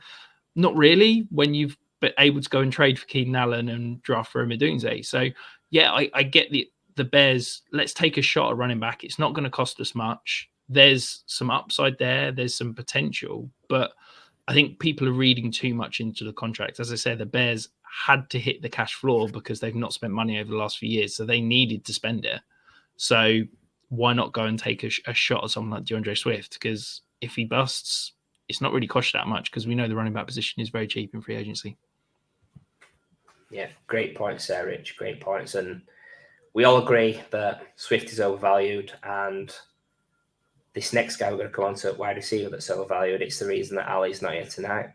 Not really, when you've been able to go and trade for Keenan Allen and draft for Odunze. So yeah, I get the Bears. Let's take a shot at running back. It's not going to cost us much. There's some upside there. There's some potential, but I think people are reading too much into the contract. As I said, the Bears had to hit the cash floor because they've not spent money over the last few years, so they needed to spend it. So why not go and take a shot at someone like DeAndre Swift? Because if he busts, it's not really cost that much because we know the running back position is very cheap in free agency. Yeah, great points there, Rich. Great points. And we all agree that Swift is overvalued. And this next guy we're going to come on to, wide receiver, that's overvalued. It's the reason that Ali's not here tonight.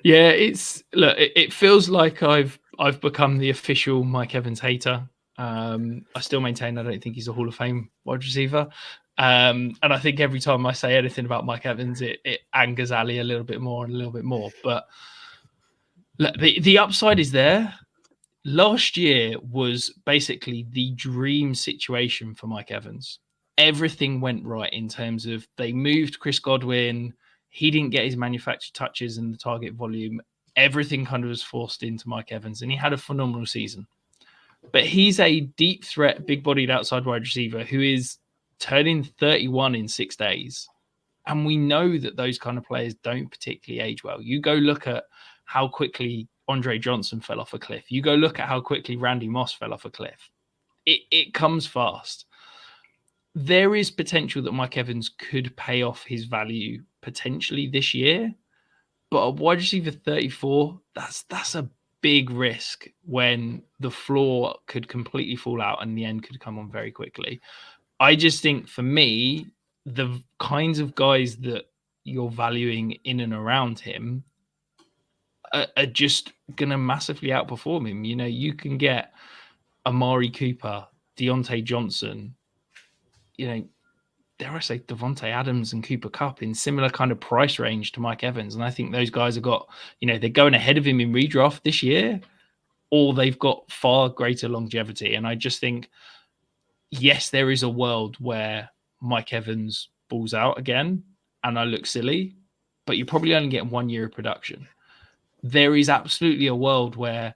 Yeah, it feels like I've become the official Mike Evans hater. I still maintain I don't think he's a Hall of Fame wide receiver. And I think every time I say anything about Mike Evans, it angers Ali a little bit more and a little bit more. But look, the upside is there. Last year was basically the dream situation for Mike Evans. Everything went right in terms of they moved Chris Godwin. He didn't get his manufactured touches and the target volume. Everything kind of was forced into Mike Evans, and he had a phenomenal season. But he's a deep threat, big-bodied outside wide receiver who is turning 31 in 6 days. And we know that those kind of players don't particularly age well. You go look at how quickly Andre Johnson fell off a cliff. You go look at how quickly Randy Moss fell off a cliff. It comes fast. There is potential that Mike Evans could pay off his value potentially this year. But a wide receiver 34, that's a big risk when the floor could completely fall out and the end could come on very quickly. I just think for me, the kinds of guys that you're valuing in and around him are just going to massively outperform him. You can get Amari Cooper, Deontay Johnson, dare I say Devontae Adams and Cooper Kupp in similar kind of price range to Mike Evans. And I think those guys have got, they're going ahead of him in redraft this year, or they've got far greater longevity. And I just think, yes, there is a world where Mike Evans balls out again and I look silly, but you're probably only getting 1 year of production. There is absolutely a world where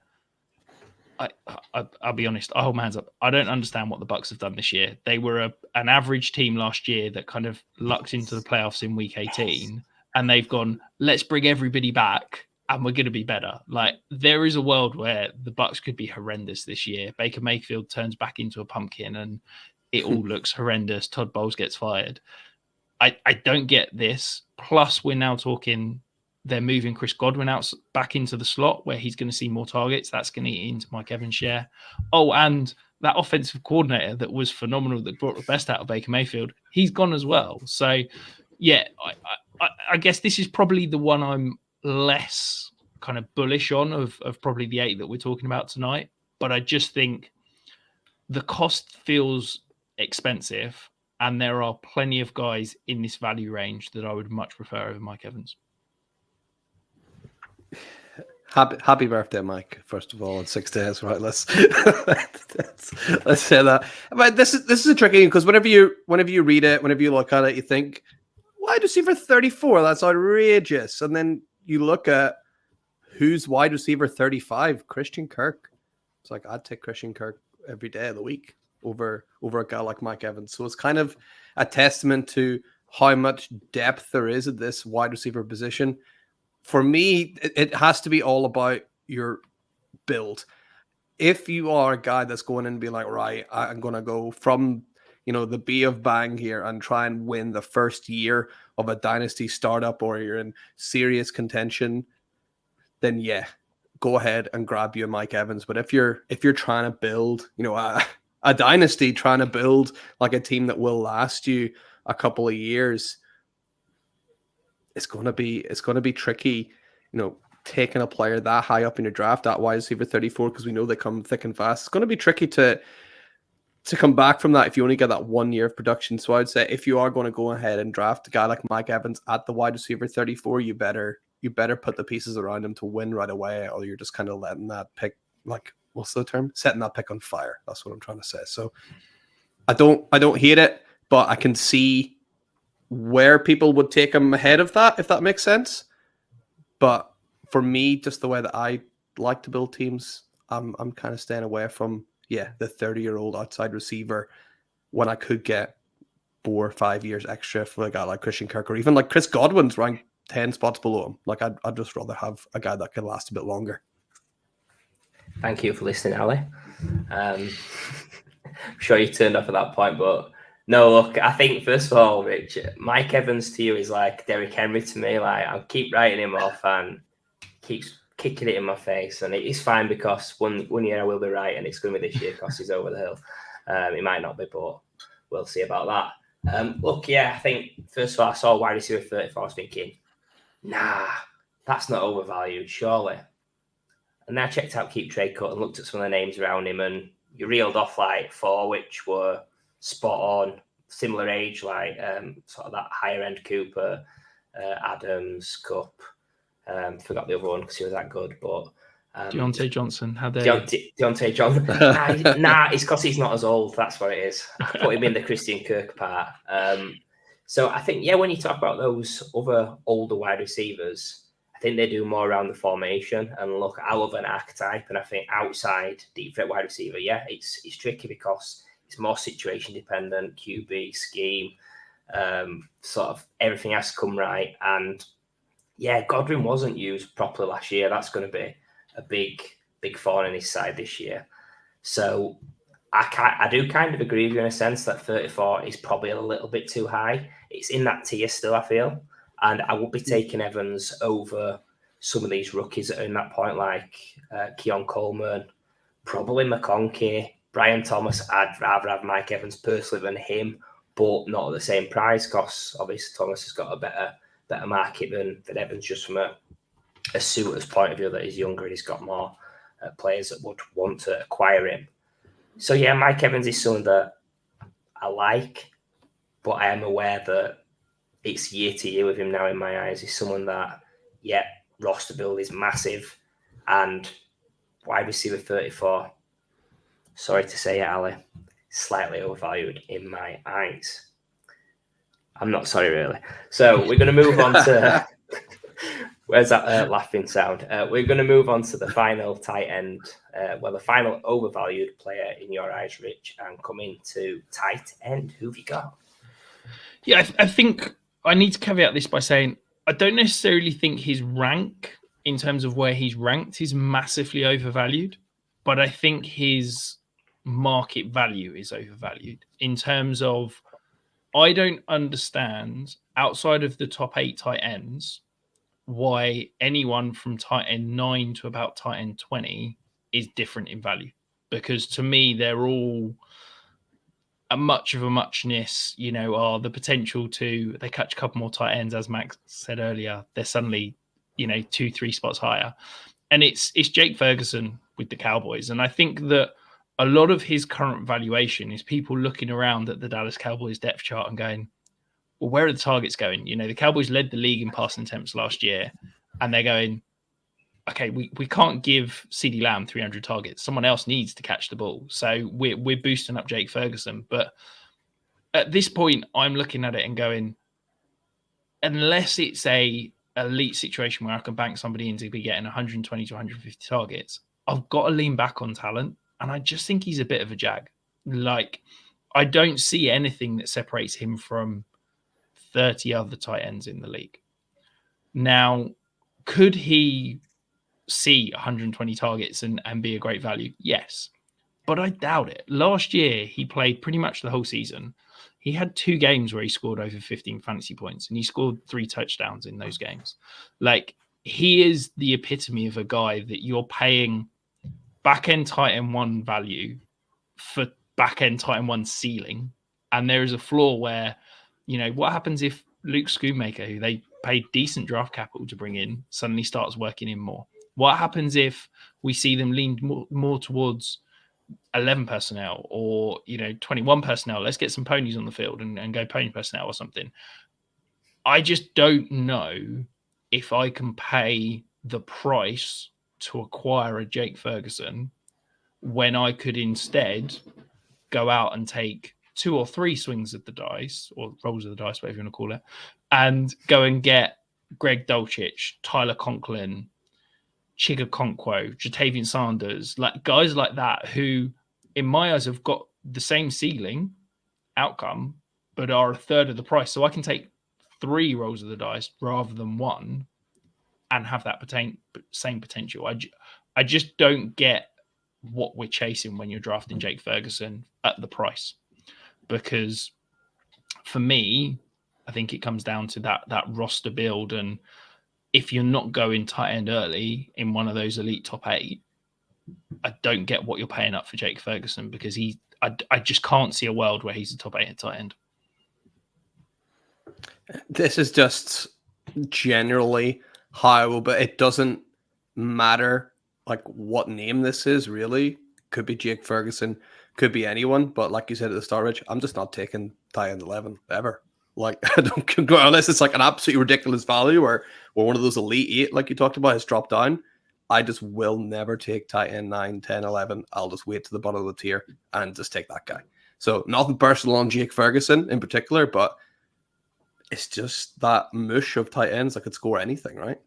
I'll be honest, I hold my hands up. I don't understand what the Bucs have done this year. They were an average team last year that kind of lucked into the playoffs in week 18, and they've gone, let's bring everybody back and we're going to be better. Like, there is a world where the Bucs could be horrendous this year. Baker Mayfield turns back into a pumpkin and it all looks horrendous. Todd Bowles gets fired. I don't get this. Plus, we're now talking they're moving Chris Godwin back into the slot where he's going to see more targets. That's going to eat into Mike Evans' share. Oh, and that offensive coordinator that was phenomenal, that brought the best out of Baker Mayfield, he's gone as well. So, yeah, I guess this is probably the one I'm less kind of bullish on of probably the 8 that we're talking about tonight. But I just think the cost feels expensive, and there are plenty of guys in this value range that I would much prefer over Mike Evans. Happy birthday, Mike! First of all, in 6 days, right? Let's say that. But this is a tricky because whenever you read it, whenever you look at it, you think, wide receiver 34, that's outrageous. And then you look at who's wide receiver 35? Christian Kirk. It's like, I'd take Christian Kirk every day of the week over a guy like Mike Evans. So it's kind of a testament to how much depth there is at this wide receiver position. For me, it has to be all about your build. If you are a guy that's going in and be like, right, I'm going to go from, the B of bang here and try and win the first year of a dynasty startup, or you're in serious contention, then yeah, go ahead and grab you a Mike Evans. But if you're trying to build, a dynasty, trying to build like a team that will last you a couple of years, it's going to be tricky, taking a player that high up in your draft, that wide receiver 34, because we know they come thick and fast. It's going to be tricky to come back from that if you only get that 1 year of production. So I'd say if you are going to go ahead and draft a guy like Mike Evans at the wide receiver 34, you better put the pieces around him to win right away, or you're just kind of letting that pick, like, what's the term? Setting that pick on fire. That's what I'm trying to say. So I don't hate it, but I can see where people would take him ahead of that, if that makes sense. But for me, just the way that I like to build teams, I'm kind of staying away from, the 30-year-old outside receiver when I could get 4 or 5 years extra for a guy like Christian Kirk, or even like Chris Godwin's ranked 10 spots below him. Like, I'd just rather have a guy that can last a bit longer. Thank you for listening, Ali. I'm sure you turned off at that point, but no, look, I think, first of all, Rich, Mike Evans to you is like Derrick Henry to me. Like, I'll keep writing him off and keeps kicking it in my face, and it's fine, because one year I will be right, and it's going to be this year because he's over the hill. It might not be, but we'll see about that. Look, I think, first of all, I saw wide receiver 34, I was thinking, nah, that's not overvalued, surely. And then I checked out Keep Trade Cut and looked at some of the names around him, and you reeled off like 4, which were spot on, similar age, like sort of that higher end Cooper, Adams, Cup. Forgot the other one because he was that good, but Deontay Johnson. How dare Deontay Johnson? Nah, it's because he's not as old. That's what it is. I put him in the Christian Kirk part. So I think, when you talk about those other older wide receivers, I think they do more around the formation. And look, I love an archetype, and I think outside deep threat wide receiver, it's tricky because it's more situation dependent, QB, scheme, sort of everything has to come right. And Godwin wasn't used properly last year. That's going to be a big thorn in his side this year. So I do kind of agree with you in a sense that 34 is probably a little bit too high. It's in that tier still, I feel. And I would be taking Evans over some of these rookies that are in that point, like Keon Coleman, probably McConkey, Brian Thomas. I'd rather have Mike Evans personally than him, but not at the same price, because obviously Thomas has got a better market than Evans, just from a suitor's point of view, that he's younger and he's got more players that would want to acquire him. So Mike Evans is someone that I like, but I am aware that it's year to year with him now in my eyes. He's someone that, roster build is massive, and wide receiver 34, sorry to say it, Ali, slightly overvalued in my eyes. I'm not sorry, really. So we're going to move on to... Where's that laughing sound? We're going to move on to the final tight end, the final overvalued player in your eyes, Rich, and come into tight end. Who have you got? Yeah, I think I need to caveat this by saying I don't necessarily think his rank, in terms of where he's ranked, is massively overvalued, but I think his market value is overvalued in terms of, I don't understand, outside of the top 8 tight ends, why anyone from tight end 9 to about tight end 20 is different in value. Because to me, they're all a much of a muchness, are the potential to, they catch a couple more tight ends, as Max said earlier, they're suddenly, 2-3 spots higher. And it's Jake Ferguson with the Cowboys. And I think that a lot of his current valuation is people looking around at the Dallas Cowboys depth chart and going, well, where are the targets going? The Cowboys led the league in passing attempts last year, and they're going, okay, we can't give CeeDee Lamb 300 targets. Someone else needs to catch the ball. So we're boosting up Jake Ferguson. But at this point, I'm looking at it and going, unless it's a elite situation where I can bank somebody in to be getting 120 to 150 targets, I've got to lean back on talent. And I just think he's a bit of a jag. Like, I don't see anything that separates him from 30 other tight ends in the league. Now, could he see 120 targets and be a great value? Yes, but I doubt it. Last year, he played pretty much the whole season. He had 2 games where he scored over 15 fantasy points, and he scored 3 touchdowns in those games. Like, he is the epitome of a guy that you're paying back-end tight end 1 value for back-end tight end 1 ceiling. And there is a flaw where, what happens if Luke Schoonmaker, who they paid decent draft capital to bring in, suddenly starts working in more? What happens if we see them lean more towards 11 personnel or 21 personnel? Let's get some ponies on the field and go pony personnel or something. I just don't know if I can pay the price to acquire a Jake Ferguson when I could instead go out and take 2 or 3 swings of the dice, or rolls of the dice, whatever you want to call it, and go and get Greg Dulcich, Tyler Conklin, Chiga Okonkwo, Jatavian Sanders, like guys like that who, in my eyes, have got the same ceiling outcome, but are a third of the price. So I can take 3 rolls of the dice rather than 1 and have that same potential. I just don't get what we're chasing when you're drafting Jake Ferguson at the price. Because for me, I think it comes down to that roster build. And if you're not going tight end early in one of those elite top 8, I don't get what you're paying up for Jake Ferguson, because I just can't see a world where he's a top 8 tight end. This is just generally how, but it doesn't matter like what name this is, really. Could be Jake Ferguson, could be anyone, but like you said at the start, Rich, I'm just not taking tight end 11 ever. Like, I don't go unless it's like an absolutely ridiculous value or one of those elite 8, like you talked about, has dropped down. I just will never take tight end 9, 10, 11. I'll just wait to the bottom of the tier and just take that guy. So nothing personal on Jake Ferguson in particular, but it's just that mush of tight ends that could score anything, right?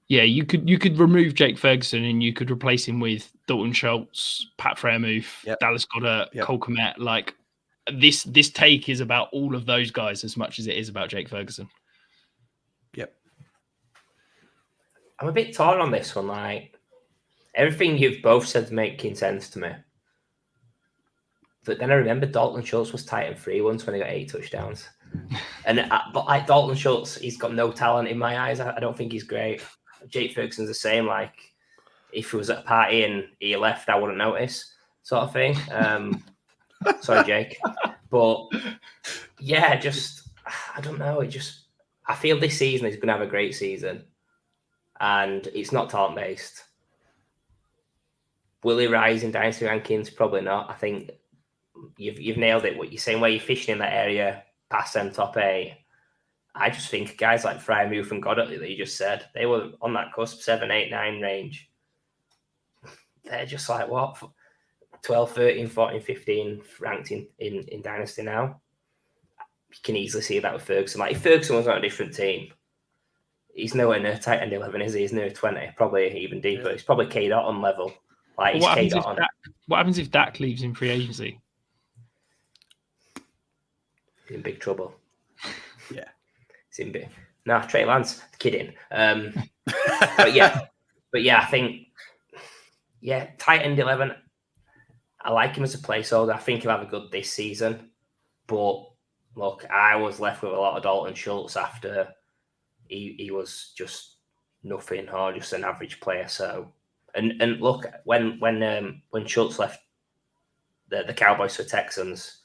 Yeah, you could remove Jake Ferguson and you could replace him with Dalton Schultz, Pat Freiermuth, Dallas Goedert, Cole Kmet. Like, this take is about all of those guys as much as it is about Jake Ferguson. Yep. I'm a bit torn on this one. Like, everything you've both said is making sense to me. But then I remember Dalton Schultz was tight end 3 once when he got 8 touchdowns. But like Dalton Schultz, he's got no talent in my eyes. I don't think he's great. Jake Ferguson's the same. Like, if he was at a party and he left, I wouldn't notice, sort of thing. Sorry, Jake. But yeah, just, I don't know. I feel this season he's going to have a great season, and it's not talent based. Will he rise in dynasty rankings? Probably not. I think you've nailed it. What you're saying, where you're fishing in that area, past them top 8. I just think guys like Freiermuth and Goddard that you just said, they were on that cusp, 7, 8, 9 range. They're just like, what? 12, 13, 14, 15 ranked in Dynasty now. You can easily see that with Ferguson. Like, if Ferguson was on a different team, he's nowhere near tight end 11, is he? He's near 20, probably even deeper. He's probably K. Dotton level. Like, what happens if Dak leaves in free agency? He's in big trouble. Yeah. He's in big. Nah, Trey Lance. Kidding. But yeah, I think, tight end 11. I like him as a placeholder. I think he'll have a good this season. But look, I was left with a lot of Dalton Schultz after he was just nothing or just an average player. So, and look, when Schultz left the Cowboys for Texans,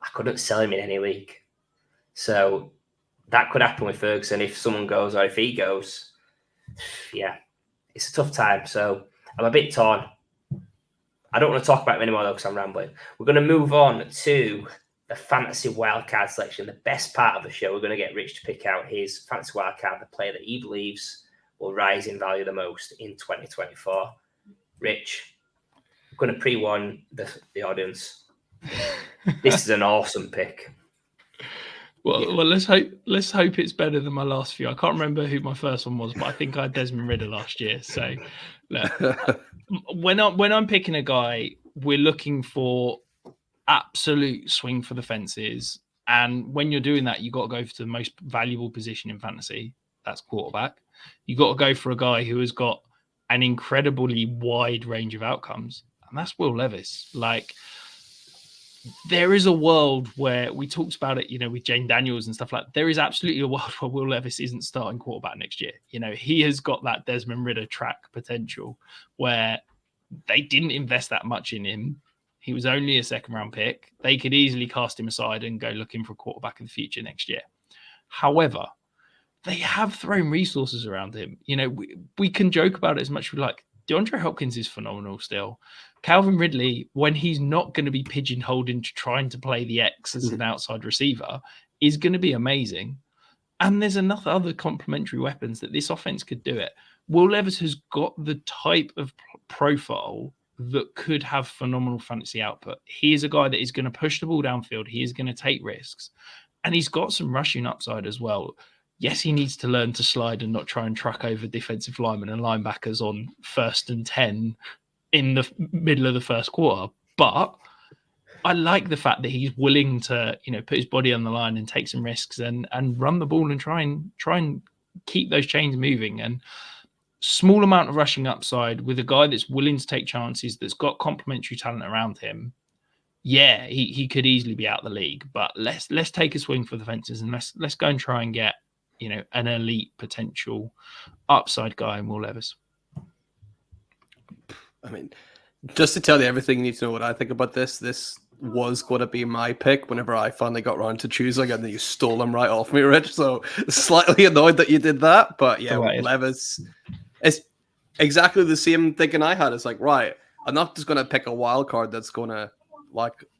I couldn't sell him in any league. So that could happen with Ferguson if someone goes or if he goes. Yeah, it's a tough time. So I'm a bit torn. I don't want to talk about him anymore, though, because I'm rambling. We're going to move on to the fantasy wildcard selection, the best part of the show. We're going to get Rich to pick out his fantasy wildcard, the player that he believes will rise in value the most in 2024. Rich, I'm going to pre-warn the audience. This is an awesome pick. Well, let's hope it's better than my last few. I can't remember who my first one was, but I think I had Desmond Ridder last year. So look, when I'm picking a guy, we're looking for absolute swing for the fences. And when you're doing that, you got to go for the most valuable position in fantasy. That's quarterback. You got to go for a guy who has got an incredibly wide range of outcomes, and that's Will Levis. Like, there is a world where we talked about it, with Jane Daniels and stuff like that. There is absolutely a world where Will Levis isn't starting quarterback next year. He has got that Desmond Ridder track potential where they didn't invest that much in him. He was only a second-round pick. They could easily cast him aside and go looking for a quarterback in the future next year. However, they have thrown resources around him. We can joke about it as much as we like. DeAndre Hopkins is phenomenal still. Calvin Ridley, when he's not going to be pigeonholed into trying to play the X as an outside receiver, is going to be amazing. And there's enough other complementary weapons that this offense could do it. Will Levis has got the type of profile that could have phenomenal fantasy output. He is a guy that is going to push the ball downfield. He is going to take risks. And he's got some rushing upside as well. Yes, he needs to learn to slide and not try and truck over defensive linemen and linebackers on 1st and 10 in the middle of the first quarter. But I like the fact that he's willing to, put his body on the line and take some risks and run the ball and try and keep those chains moving. And small amount of rushing upside with a guy that's willing to take chances, that's got complementary talent around him. Yeah, he could easily be out of the league, but let's take a swing for the fences and let's go and try and get, an elite potential upside guy in Will Levis. I mean, just to tell you everything you need to know what I think about this was going to be my pick whenever I finally got around to choosing, and then you stole him right off me, Rich. So slightly annoyed that you did that, but yeah, right. Levis is exactly the same thinking I had. It's like, right, I'm not just going to pick a wild card that's going to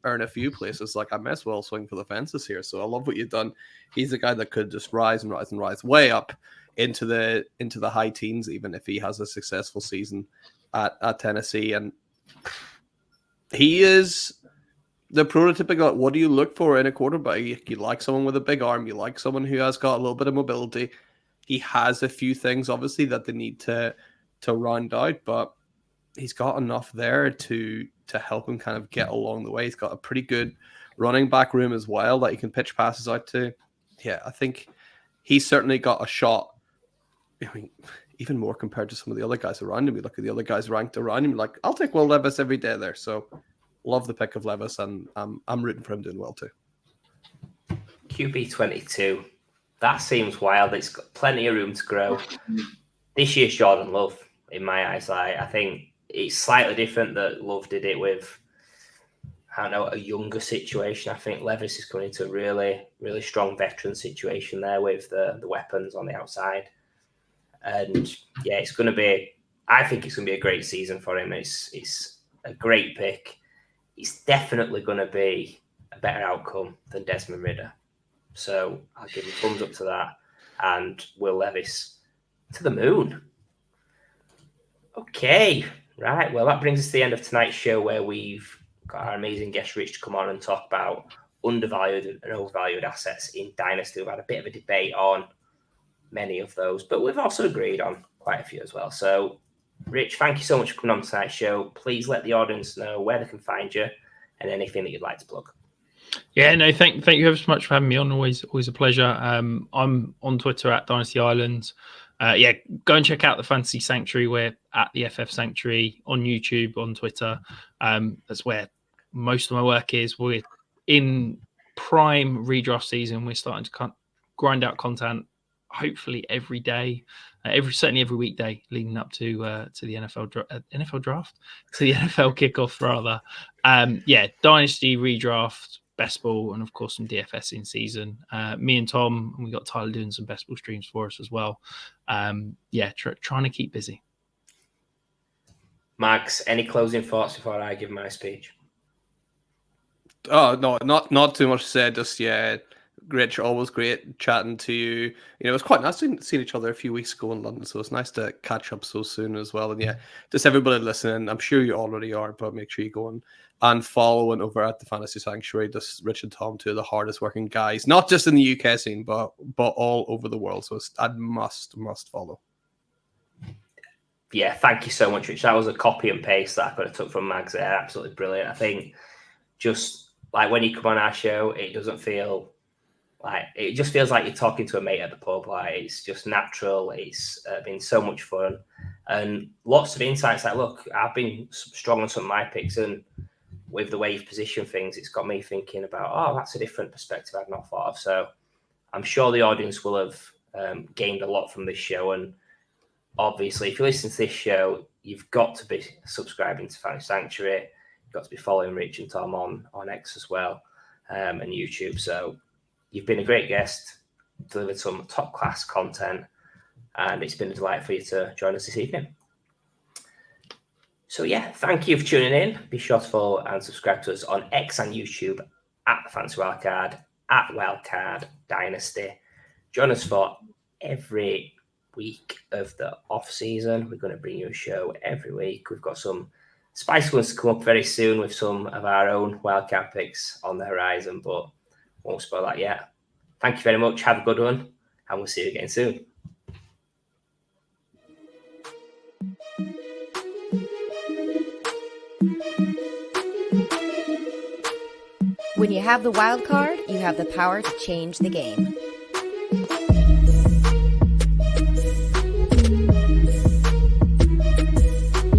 earn a few places. I may as well swing for the fences here. So I love what you've done. He's a guy that could just rise and rise and rise way up into the high teens, even if he has a successful season at Tennessee. And he is the prototypical, what do you look for in a quarterback? You like someone with a big arm. You like someone who has got a little bit of mobility. He has a few things, obviously, that they need to round out, but he's got enough there to help him kind of get along the way. He's got a pretty good running back room as well that he can pitch passes out to. Yeah, I think he's certainly got a shot. I mean, even more compared to some of the other guys around him. You look at the other guys ranked around him, I'll take Will Levis every day there. So love the pick of Levis, and I'm rooting for him doing well too. QB 22. That seems wild. It's got plenty of room to grow. This year's Jordan Love, in my eyes. I think it's slightly different that Love did it with, a younger situation. I think Levis is coming into a really, really strong veteran situation there with the weapons on the outside. And yeah, I think it's going to be a great season for him. It's a great pick. It's definitely going to be a better outcome than Desmond Ridder. So I'll give him a thumbs up to that. And Will Levis to the moon. Okay. Right. Well, that brings us to the end of tonight's show, where we've got our amazing guest Rich to come on and talk about undervalued and overvalued assets in Dynasty. We've had a bit of a debate on many of those, but we've also agreed on quite a few as well. So, Rich, thank you so much for coming on tonight's show. Please let the audience know where they can find you and anything that you'd like to plug. Yeah, no, thank you ever so much for having me on. Always a pleasure. I'm on Twitter at Dynasty Islands. Go and check out the Fantasy Sanctuary. We're at the FF Sanctuary on YouTube, on Twitter. That's where most of my work is. We're in prime redraft season. We're starting to grind out content, hopefully every day, certainly every weekday leading up to the NFL draft, to the NFL kickoff rather. Dynasty redraft, best ball, and of course some DFS in season. Me and Tom, and we got Tyler doing some best ball streams for us as well. Trying to keep busy. Max, any closing thoughts before I give my speech? Oh no, not too much to say. Just Rich, always great chatting to you. You know, it was quite nice seeing each other a few weeks ago in London, so it's nice to catch up so soon as well. And yeah, just everybody listening, I'm sure you already are, but make sure you go and follow and over at the Fantasy Sanctuary. Just Rich and Tom, two of the hardest working guys, not just in the UK scene, but all over the world. So it's a must follow. Yeah, thank you so much, Rich. That was a copy and paste that I could have took from Mags there. Absolutely brilliant. I think just like when you come on our show, it doesn't feel like, it just feels like you're talking to a mate at the pub. Like, it's just natural. It's been so much fun and lots of insights. Like, look, I've been strong on some of my picks, and with the way you've positioned things, it's got me thinking about, oh, that's a different perspective I've not thought of. So I'm sure the audience will have gained a lot from this show. And obviously, if you listen to this show, you've got to be subscribing to Fantasy Sanctuary. You've got to be following Rich and Tom on X as well, and YouTube. So you've been a great guest, delivered some top class content, and it's been a delight for you to join us this evening. So yeah, thank you for tuning in. Be sure to follow and subscribe to us on X and YouTube at the Fantasy Wildcard, at Wildcard Dynasty. Join us for every week of the off season. We're going to bring you a show every week. We've got some spicy ones to come up very soon with some of our own wildcard picks on the horizon, but won't spoil that yet. Thank you very much. Have a good one, and we'll see you again soon. When you have the wild card, you have the power to change the game.